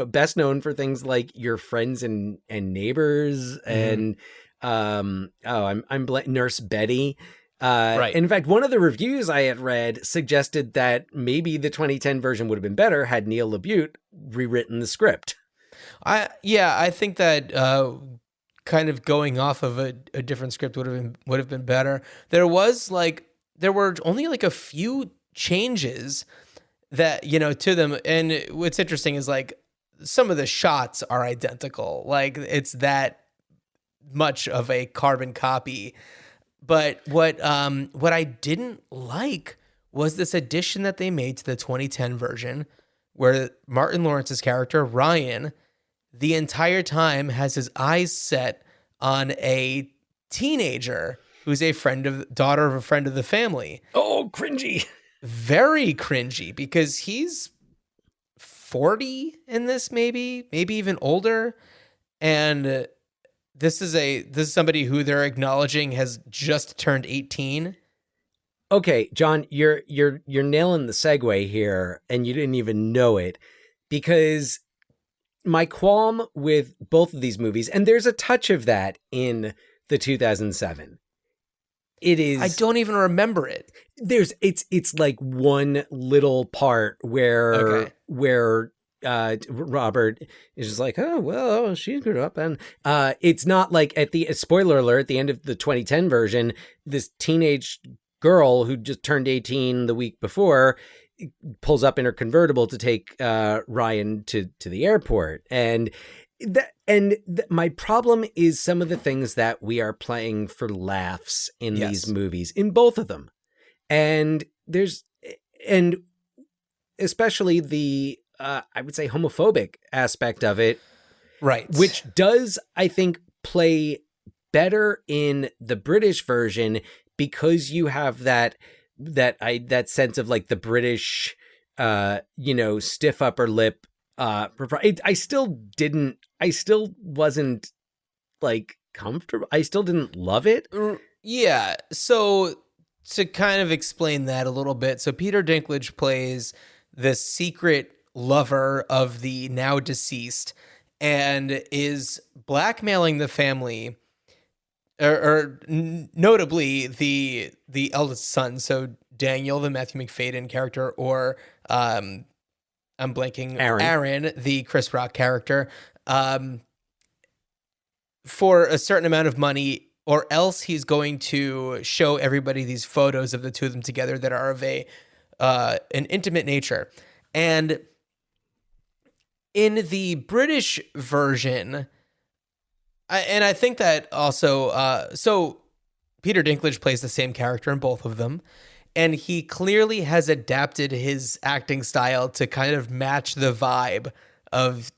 best known for things like Your Friends and Neighbors and Nurse Betty. Right. In fact, one of the reviews I had read suggested that maybe the 2010 version would have been better had Neil LaBute rewritten the script. I think that kind of going off of a different script would have been better. There were only like a few changes that, to them. And what's interesting is like some of the shots are identical. Like it's that much of a carbon copy. But what I didn't like was this addition that they made to the 2010 version where Martin Lawrence's character, Ryan, the entire time has his eyes set on a teenager who's daughter of a friend of the family. Oh, cringy. Very cringy because he's 40 in this, maybe even older. And this is somebody who they're acknowledging has just turned 18. Okay, John, you're nailing the segue here, and you didn't even know it, because my qualm with both of these movies, and there's a touch of that in the 2007. It is. I don't even remember it. It's like one little part where Robert is just like, oh, well, she grew up. And it's not like spoiler alert, at the end of the 2010 version, this teenage girl who just turned 18 the week before pulls up in her convertible to take Ryan to the airport. And my problem is some of the things that we are playing for laughs in these movies, in both of them. And especially the, I would say, homophobic aspect of it. Right. Which does, I think, play better in the British version because you have that sense of like the British, stiff upper lip. I still wasn't like comfortable. I still didn't love it. Yeah. So to kind of explain that a little bit. So Peter Dinklage plays the secret lover of the now deceased and is blackmailing the family, or notably the eldest son. So Daniel, the Matthew McFadyen character, or I'm blanking, Aaron, the Chris Rock character, for a certain amount of money, or else he's going to show everybody these photos of the two of them together that are of an intimate nature. And in the British version, I think that also, so Peter Dinklage plays the same character in both of them, and he clearly has adapted his acting style to kind of match the vibe of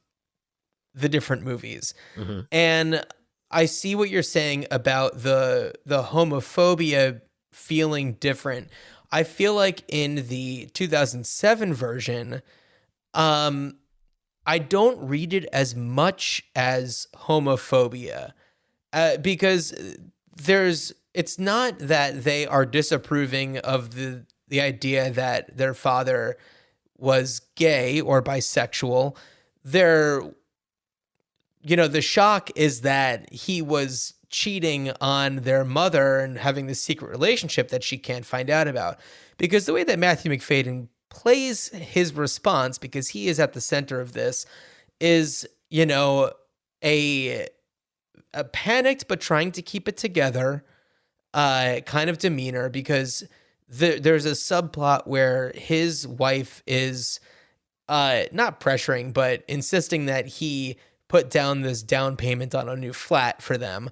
the different movies. Mm-hmm. And I see what you're saying about the homophobia feeling different. I feel like in the 2007 version, I don't read it as much as homophobia, because it's not that they are disapproving of the idea that their father was gay or bisexual. The shock is that he was cheating on their mother and having this secret relationship that she can't find out about. Because the way that Matthew McFadyen plays his response, because he is at the center of this, is, a panicked but trying to keep it together kind of demeanor, because there's a subplot where his wife is not pressuring, but insisting that he put down this down payment on a new flat for them.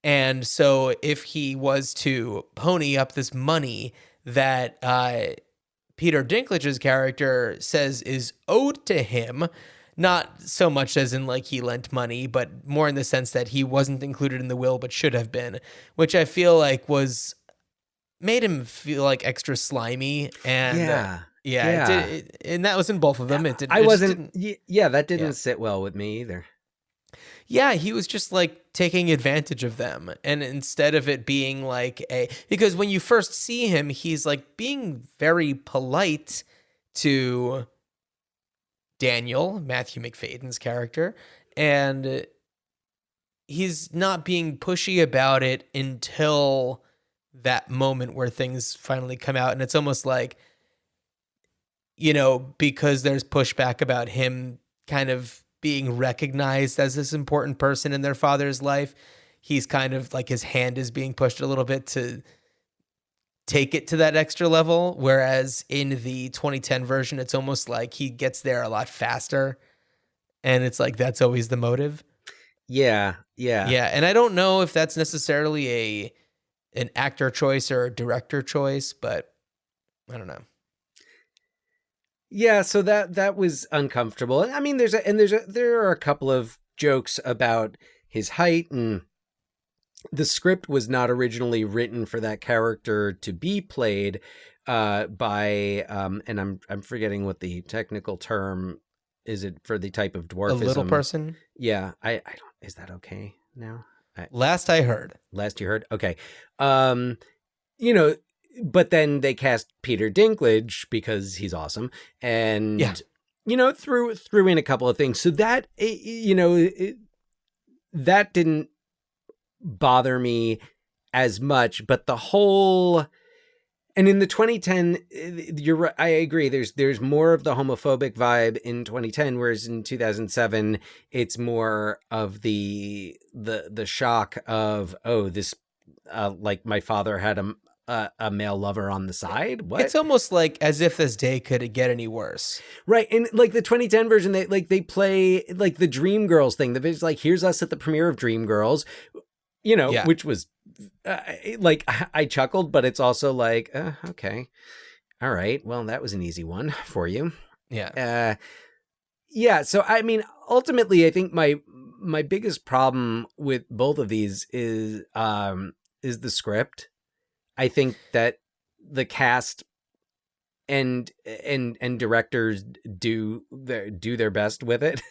And so if he was to pony up this money that Peter Dinklage's character says is owed to him, not so much as in like he lent money, but more in the sense that he wasn't included in the will but should have been, which I feel like made him feel like extra slimy. And Yeah. and that was in both of them. It didn't. I it just wasn't. didn't- That didn't sit well with me either. Yeah, he was just like taking advantage of them. And instead of it being like because when you first see him, he's like being very polite to Daniel, Matthew McFadden's character, and he's not being pushy about it until that moment where things finally come out. And it's almost like, because there's pushback about him kind of being recognized as this important person in their father's life, he's kind of like his hand is being pushed a little bit to take it to that extra level. Whereas in the 2010 version, it's almost like he gets there a lot faster. And it's like, that's always the motive. Yeah. Yeah. And I don't know if that's necessarily an actor choice or a director choice, but I don't know. Yeah, so that was uncomfortable. I mean, there are a couple of jokes about his height, and the script was not originally written for that character to be played by and I'm forgetting what the technical term is. It for the type of dwarfism. A little person? Yeah, I don't. Is that okay now? Last I heard. Last you heard? Okay. But then they cast Peter Dinklage because he's awesome, and threw in a couple of things. So that that didn't bother me as much. But the whole, and in the 2010, you're right. I agree. There's more of the homophobic vibe in 2010, whereas in 2007, it's more of the shock of, oh, this like my father had a male lover on the side. What? It's almost like as if this day could get any worse. Right. And like the 2010 version, they play like the Dreamgirls thing. The video's like, here's us at the premiere of Dreamgirls, which was like, I chuckled, but it's also like, okay. All right. Well, that was an easy one for you. Yeah. So, I mean, ultimately, I think my biggest problem with both of these is the script. I think that the cast and directors do their best with it.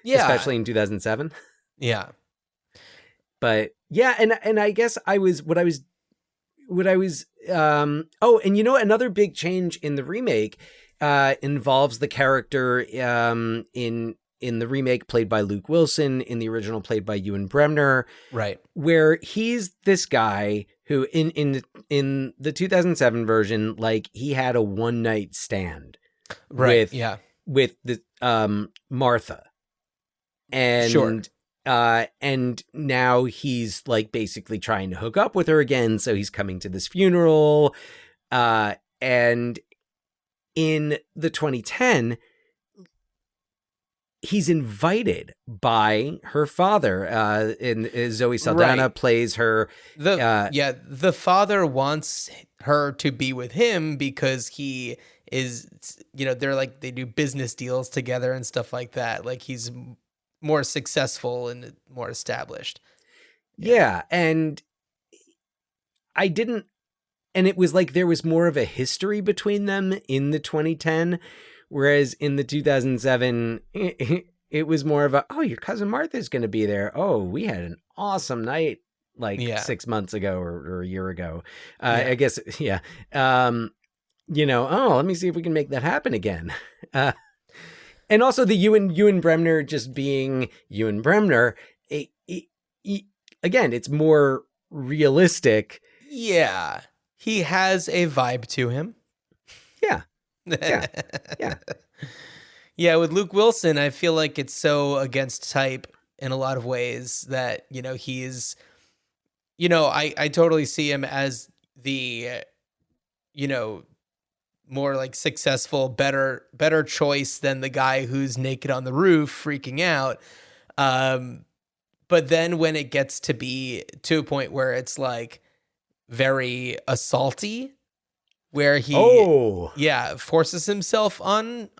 Yeah. Especially in 2007. Yeah. But yeah, and I guess and another big change in the remake involves the character in the remake played by Luke Wilson, in the original played by Ewan Bremner. Right. Where he's this guy who in the 2007 version, like he had a one night stand with the Martha. And sure. And now he's like basically trying to hook up with her again. So he's coming to this funeral. And in the 2010, he's invited by her father. And Zoe Saldana plays her. The father wants her to be with him because he is, they do business deals together and stuff like that. Like he's more successful and more established. Yeah. And it was like there was more of a history between them in the 2010, whereas in the 2007, it was more of a, oh, your cousin Martha's going to be there. Oh, we had an awesome night 6 months ago or a year ago. I guess, yeah. Oh, let me see if we can make that happen again. And also the Ewan Bremner just being Ewan Bremner, again, it's more realistic. Yeah. He has a vibe to him. Yeah. Yeah, with Luke Wilson, I feel like it's so against type in a lot of ways that, he is, I totally see him as the, more like successful, better choice than the guy who's naked on the roof freaking out. But then when it gets to be to a point where it's like very assaulty, where he Oh, forces himself on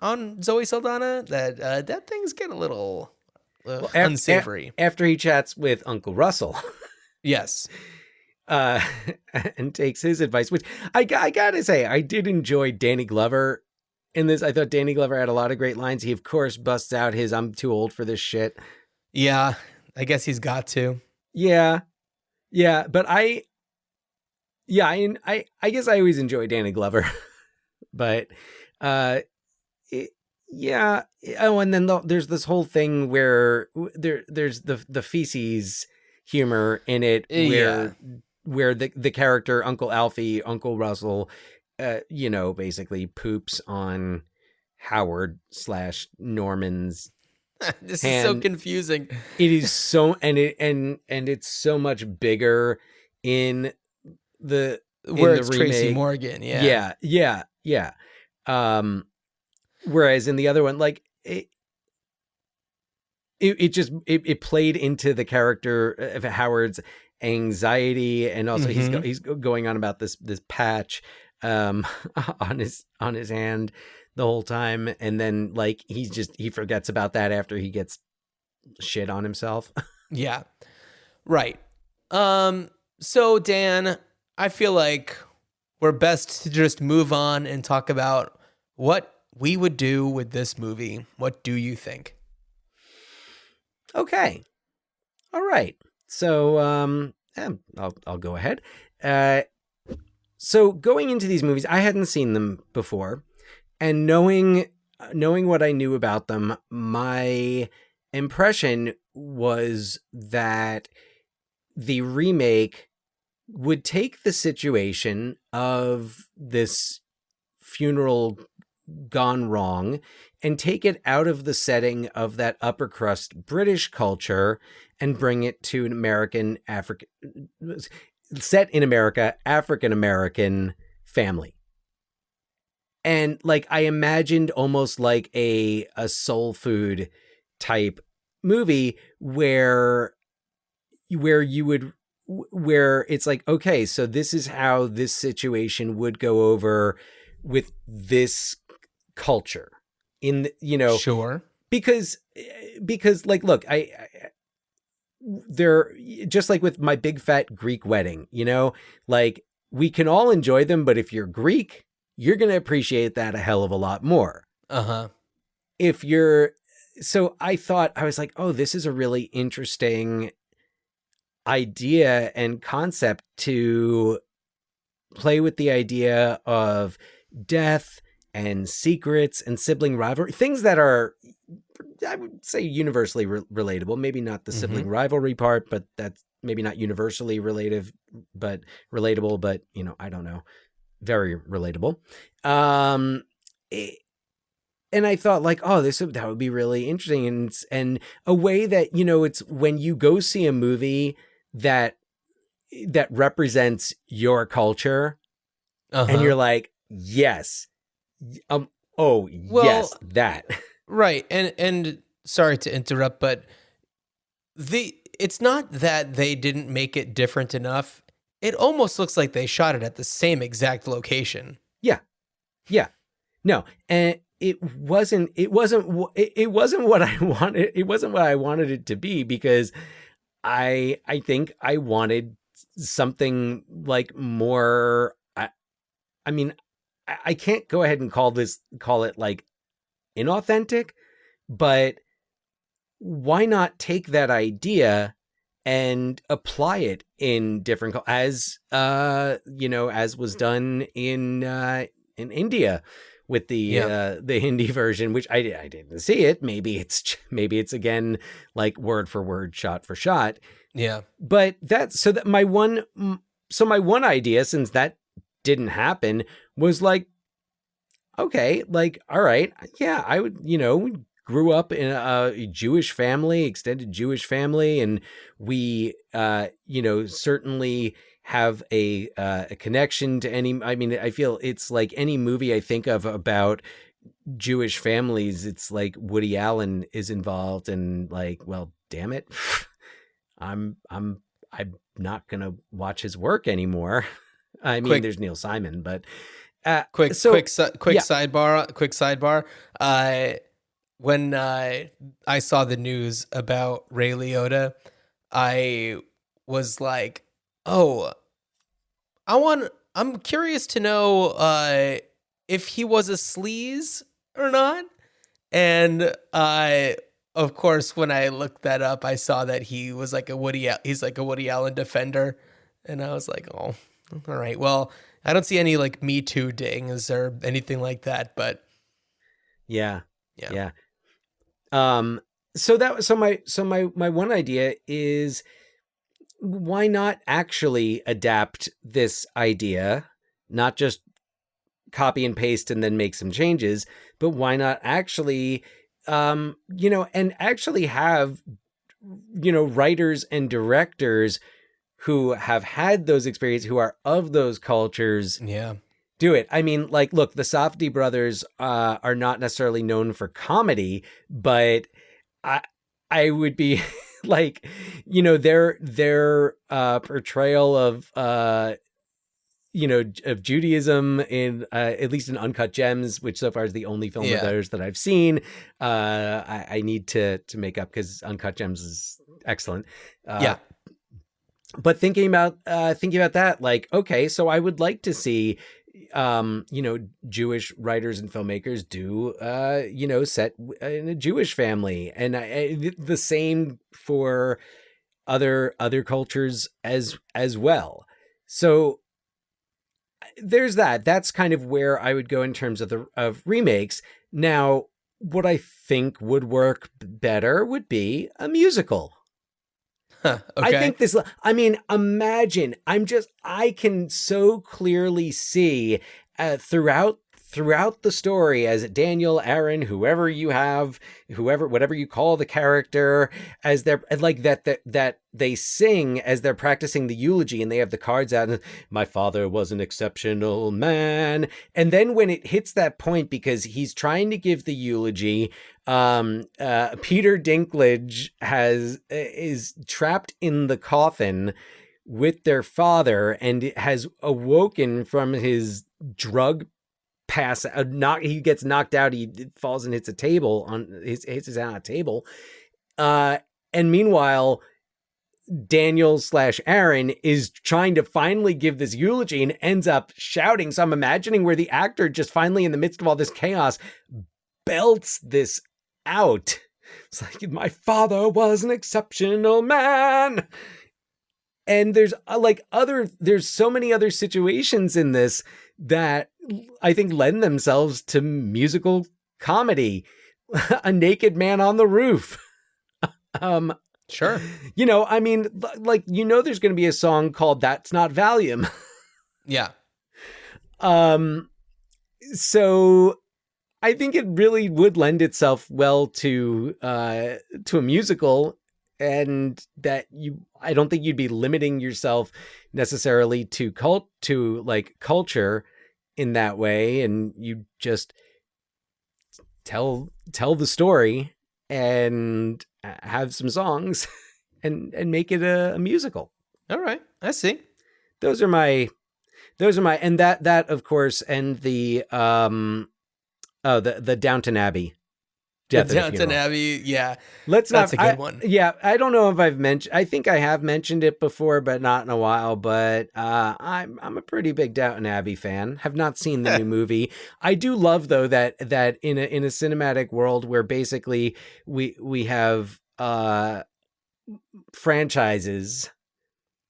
Zoe Saldana. That thing's getting a little unsavory. After he chats with Uncle Russell, Yes. uh, and takes his advice, which I gotta say, I did enjoy Danny Glover in this. I thought Danny Glover had a lot of great lines. He, of course, busts out his "I'm too old for this shit." Yeah, I guess he's got to. Yeah, but I guess I always enjoy Danny Glover, but yeah. Oh, and then there's this whole thing where there's the feces humor in it, where the character Uncle Alfie, Uncle Russell, basically poops on Howard / Norman's. This is so confusing. It is so, and it's so much bigger in the where in it's the remake. Tracy Morgan. Yeah. Yeah. Whereas in the other one, like it played into the character of Howard's anxiety, and also he's going on about this patch on his hand the whole time, and then like he forgets about that after he gets shit on himself. Yeah. Right. So Dan, I feel like we're best to just move on and talk about what we would do with this movie. What do you think? Okay. All right. So I'll go ahead. So going into these movies, I hadn't seen them before, and knowing what I knew about them, my impression was that the remake would take the situation of this funeral gone wrong and take it out of the setting of that upper crust British culture and bring it to an set in America, African-American family. And like, I imagined almost like a soul food type movie where it's like, okay, so this is how this situation would go over with this culture Sure. because like, look, they're just like with My Big Fat Greek Wedding, like we can all enjoy them, but if you're Greek, you're going to appreciate that a hell of a lot more. So I thought, I was like, oh, this is a really interesting idea and concept to play with the idea of death and secrets and sibling rivalry, things that are, I would say, universally relatable. Maybe not the sibling rivalry part, but that's maybe not universally relatable, but I don't know, very relatable. And I thought like, oh, that would be really interesting, and a way that it's when you go see a movie that represents your culture, and you're like, yes, yes, that. Right. And sorry to interrupt, but it's not that they didn't make it different enough. It almost looks like they shot it at the same exact location. Yeah. No, and it wasn't what I wanted. It wasn't what I wanted it to be, because I think I wanted something like more. I mean, I can't go ahead and call it like inauthentic, but why not take that idea and apply it in different, as was done in India with the Hindi version, which I didn't see it. Maybe it's again like word for word, shot for shot. Yeah. But my one idea, since that didn't happen, was like, okay, like, all right, yeah, I would, we grew up in a Jewish family, extended Jewish family, and we, certainly have a connection to I feel it's like any movie I think of about Jewish families, it's like Woody Allen is involved, and like, well, damn it, I'm not gonna watch his work anymore. I mean, there's Neil Simon, but Quick so yeah. sidebar. When I saw the news about Ray Liotta, I was like, "Oh, I'm curious to know if he was a sleaze or not." And of course, when I looked that up, I saw that he was like he's like a Woody Allen defender, and I was like, "Oh, all right. Well, I don't see any like Me Too dings or anything like that, but Yeah. yeah, Yeah. So my one idea is, why not actually adapt this idea, not just copy and paste and then make some changes, but why not actually, and actually have, writers and directors who have had those experiences, who are of those cultures, yeah, do it. I mean, like, look, the Safdie brothers are not necessarily known for comedy, but I would be like, their portrayal of of Judaism in at least in Uncut Gems, which so far is the only film of Yeah. theirs that I've seen. I need to make up, because Uncut Gems is excellent. yeah, But thinking about that, like, okay, so I would like to see Jewish writers and filmmakers do set in a Jewish family, and the same for other cultures as well. So there's that's kind of where I would go in terms of remakes. Now, what I think would work better would be a musical. huh, I okay, think imagine, I can so clearly see throughout the story, as Daniel, Aaron, whatever you call the character, as they're like that they sing as they're practicing the eulogy, and they have the cards out, and my father was an exceptional man. And then when it hits that point, because he's trying to give the eulogy, Peter Dinklage is trapped in the coffin with their father, and has awoken from his drug pass. He gets knocked out. He falls and hits a table hits his head on a table. And meanwhile, Daniel / Aaron is trying to finally give this eulogy and ends up shouting. So I'm imagining where the actor just finally, in the midst of all this chaos, belts this out. It's like, my father was an exceptional man. And there's so many other situations in this that I think lend themselves to musical comedy. A naked man on the roof. sure, I mean, there's going to be a song called "That's Not Valium." yeah. So I think it really would lend itself well to a musical, and I don't think you'd be limiting yourself necessarily to culture in that way, and you just tell the story and have some songs and make it a musical. All right, I see. Those are my, and that of course, and the the Downton Abbey. The Downton Abbey, yeah. That's a good one. Yeah, I don't know if I've mentioned. I think I have mentioned it before, but not in a while. But I'm a pretty big Downton Abbey fan. Have not seen the new movie. I do love, though, that in a cinematic world where basically we have franchises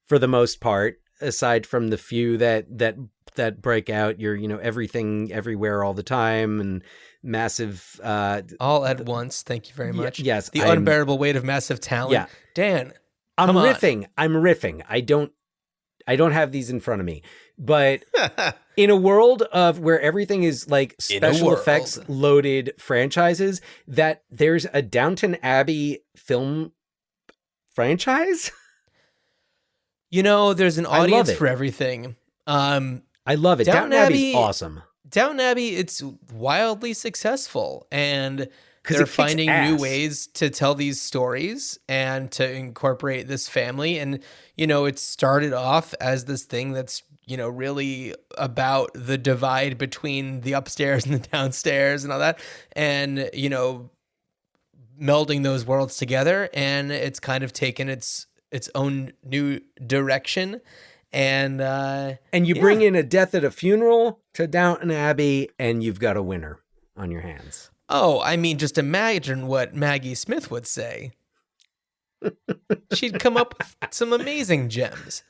for the most part, aside from the few that break out. Everything everywhere all the time, and massive All at once. Thank you very much. Yes, The unbearable weight of massive talent. Yeah. Dan, I'm come on. riffing. I don't have these in front of me, but in a world of where everything is like special effects loaded franchises, that there's a Downton Abbey film franchise. There's an audience for everything. I love it. Downton Abbey's awesome. Downton Abbey, it's wildly successful, and they're finding new ways to tell these stories and to incorporate this family. And, it started off as this thing that's really about the divide between the upstairs and the downstairs and all that, and melding those worlds together, and it's kind of taken its own new direction. And you bring in A Death at a Funeral to Downton Abbey, and you've got a winner on your hands. Oh, I mean, just imagine what Maggie Smith would say. She'd come up with some amazing gems.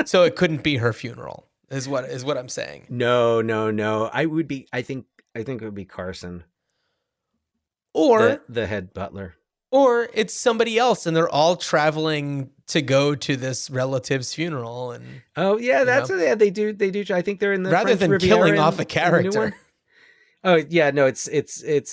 So it couldn't be her funeral, is what I'm saying. No. I think it would be Carson. Or the head butler. Or it's somebody else, and they're all traveling to go to this relative's funeral. And oh yeah, they do. I think they're in the rather French than Riviera killing off a character. Oh yeah, no, it's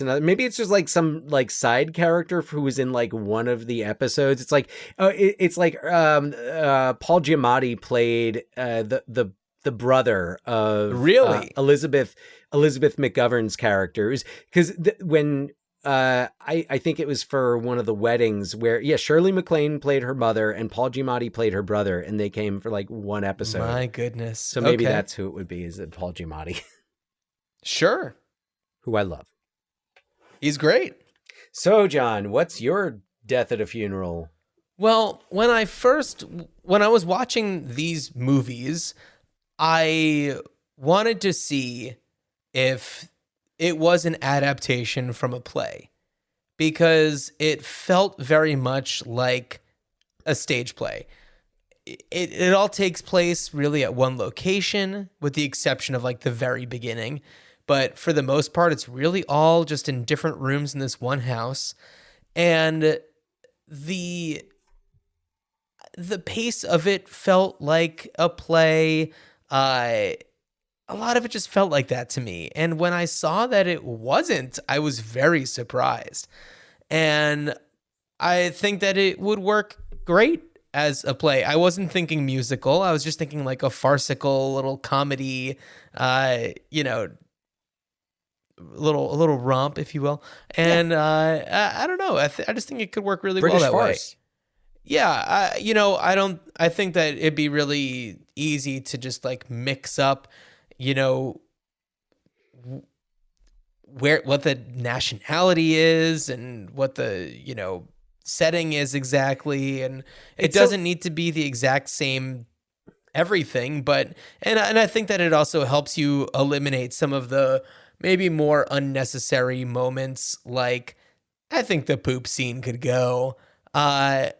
another. Maybe it's just like some like side character who was in like one of the episodes. It's like it's like Paul Giamatti played the brother of really Elizabeth McGovern's character, because when. I think it was for one of the weddings where, Shirley MacLaine played her mother and Paul Giamatti played her brother, and they came for like one episode. My goodness. So maybe that's who it would be, is it Paul Giamatti? Sure. Who I love. He's great. So, John, what's your death at a funeral? Well, when I was watching these movies, I wanted to see if it was an adaptation from a play, because it felt very much like a stage play. It all takes place really at one location, with the exception of like the very beginning. But for the most part, it's really all just in different rooms in this one house. And the pace of it felt like a play. A lot of it just felt like that to me. And when I saw that it wasn't, I was very surprised. And I think that it would work great as a play. I wasn't thinking musical. I was just thinking like a farcical little comedy, a little romp, if you will. And I don't know. I just think it could work really British well that farce. way. Yeah, I think that it'd be really easy to just like mix up, what the nationality is and what the, setting is exactly. And it doesn't need to be the exact same everything, but, and I think that it also helps you eliminate some of the maybe more unnecessary moments. Like, I think the poop scene could go. The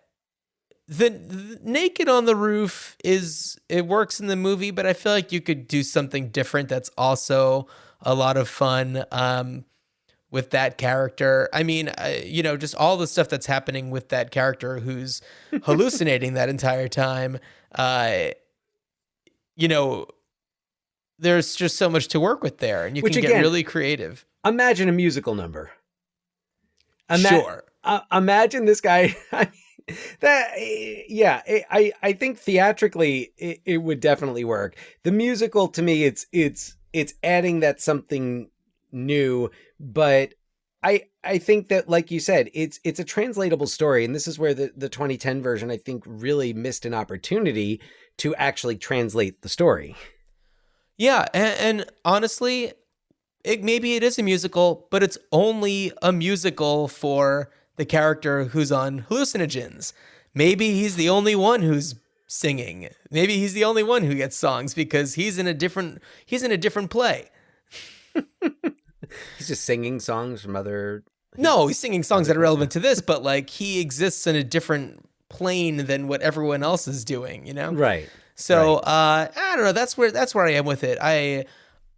naked on the roof it works in the movie, but I feel like you could do something different that's also a lot of fun with that character. I mean, just all the stuff that's happening with that character who's hallucinating that entire time. There's just so much to work with there, and you can get really creative. Imagine a musical number. Sure. Imagine this guy. I think theatrically it would definitely work. The musical, to me, it's adding that something new, but I think that, like you said, it's a translatable story, and this is where the 2010 version, I think, really missed an opportunity to actually translate the story. Yeah, and honestly, maybe it is a musical, but it's only a musical for the character who's on hallucinogens. Maybe he's the only one who's singing. Maybe he's the only one who gets songs because he's in a different play. He's just singing songs from other... No, he's singing songs that are relevant to this, but like he exists in a different plane than what everyone else is doing, Right. So I don't know. That's where I am with it. I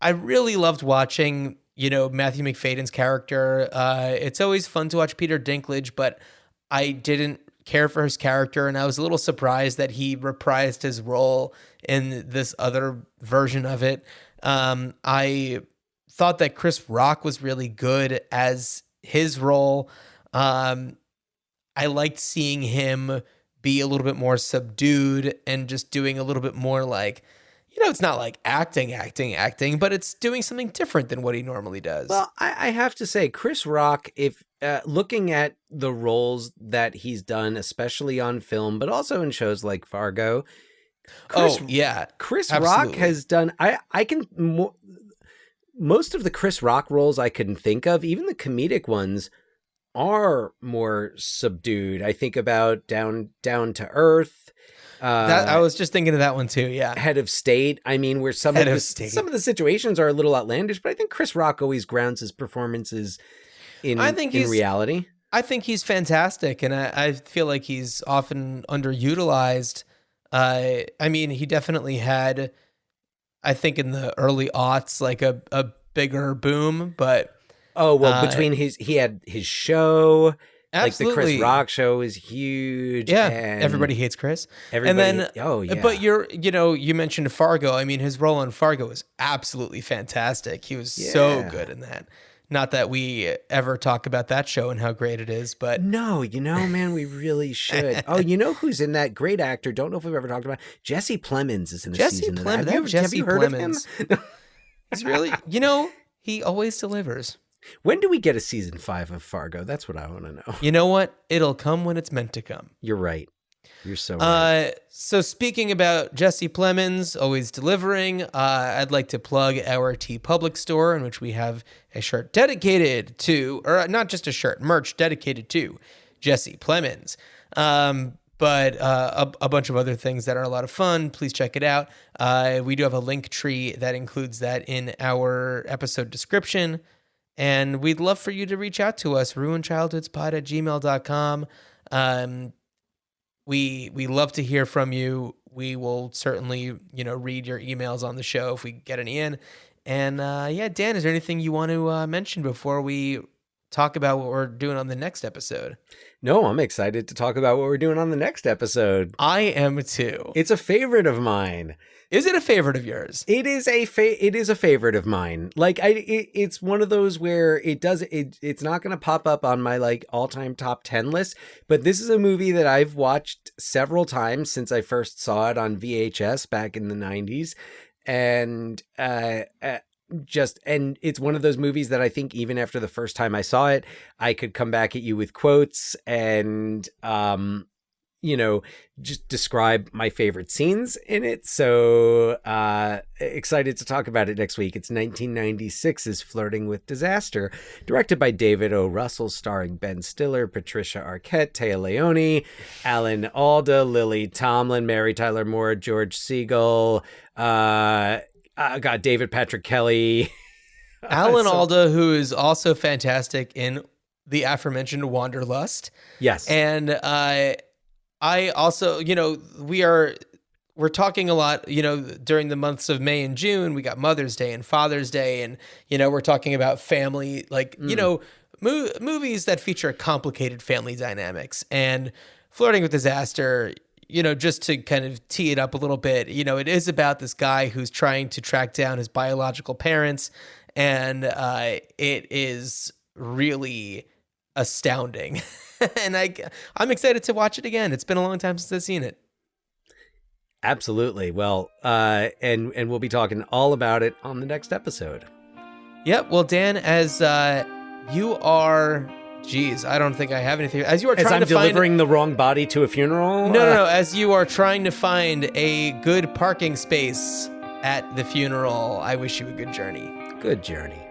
really loved watching, Matthew McFadden's character. It's always fun to watch Peter Dinklage, but I didn't care for his character, and I was a little surprised that he reprised his role in this other version of it. I thought that Chris Rock was really good as his role. I liked seeing him be a little bit more subdued and just doing a little bit more like, it's not like acting, but it's doing something different than what he normally does. Well, I have to say, Chris Rock, if looking at the roles that he's done, especially on film, but also in shows like Fargo, Oh, yeah. Chris absolutely. Rock has done. Most of the Chris Rock roles I can think of, even the comedic ones, are more subdued. I think about Down to Earth. I was just thinking of that one too. Yeah. Head of State. I mean, where some Head of of State. some of the situations are a little outlandish, but I think Chris Rock always grounds his performances in reality. I think he's fantastic, and I feel like he's often underutilized. I mean, he definitely had, I think, in the early aughts, like a bigger boom, but Oh, well, between he had his show, like the absolutely. Chris Rock show is huge. Yeah, and everybody hates Chris. everybody, And then, oh yeah. but you mentioned Fargo. I mean, his role in Fargo was absolutely fantastic. He was so Yeah. good in that. Not that we ever talk about that show and how great it is, but No, man, we really should. Oh, you know who's in that? Great actor. Don't know if we've ever talked about it. Jesse Plemons is in a Jesse season of Plemons, that. Have you heard of him? he's really, he always delivers. When do we get a season 5 of Fargo? That's what I want to know. You know what? It'll come when it's meant to come. You're right. You're so right. So speaking about Jesse Plemons always delivering, I'd like to plug our T Public store, in which we have a shirt dedicated to, or not just a shirt, merch dedicated to Jesse Plemons. But a bunch of other things that are a lot of fun. Please check it out. We do have a link tree that includes that in our episode description. And we'd love for you to reach out to us, ruinchildhoodspod@gmail.com. We love to hear from you. We will certainly, read your emails on the show if we get any in. And Dan, is there anything you want to mention before we talk about what we're doing on the next episode? No, I'm excited to talk about what we're doing on the next episode. I am too. It's a favorite of mine. Is it a favorite of yours? It is a favorite of mine. Like it's one of those where it's not going to pop up on my like all-time top 10 list, but this is a movie that I've watched several times since I first saw it on VHS back in the 90s. And and it's one of those movies that I think even after the first time I saw it, I could come back at you with quotes and just describe my favorite scenes in it. So excited to talk about it next week. It's 1996's Flirting with Disaster, directed by David O. Russell, starring Ben Stiller, Patricia Arquette, Téa Leoni, Alan Alda, Lily Tomlin, Mary Tyler Moore, George Segal, David Patrick Kelly. Alan Alda, who is also fantastic in the aforementioned Wanderlust. Yes. And I also, we're talking a lot, during the months of May and June. We got Mother's Day and Father's Day, and, we're talking about family, movies that feature complicated family dynamics. And Flirting with Disaster, just to kind of tee it up a little bit, it is about this guy who's trying to track down his biological parents, and it is really astounding. And I'm excited to watch it again. It's been a long time since I've seen it. Absolutely. Well, and we'll be talking all about it on the next episode. Yep. Well, Dan, as you are, I don't think I have anything. As you are trying I'm to delivering the wrong body to a funeral. No. As you are trying to find a good parking space at the funeral, I wish you a good journey. Good journey.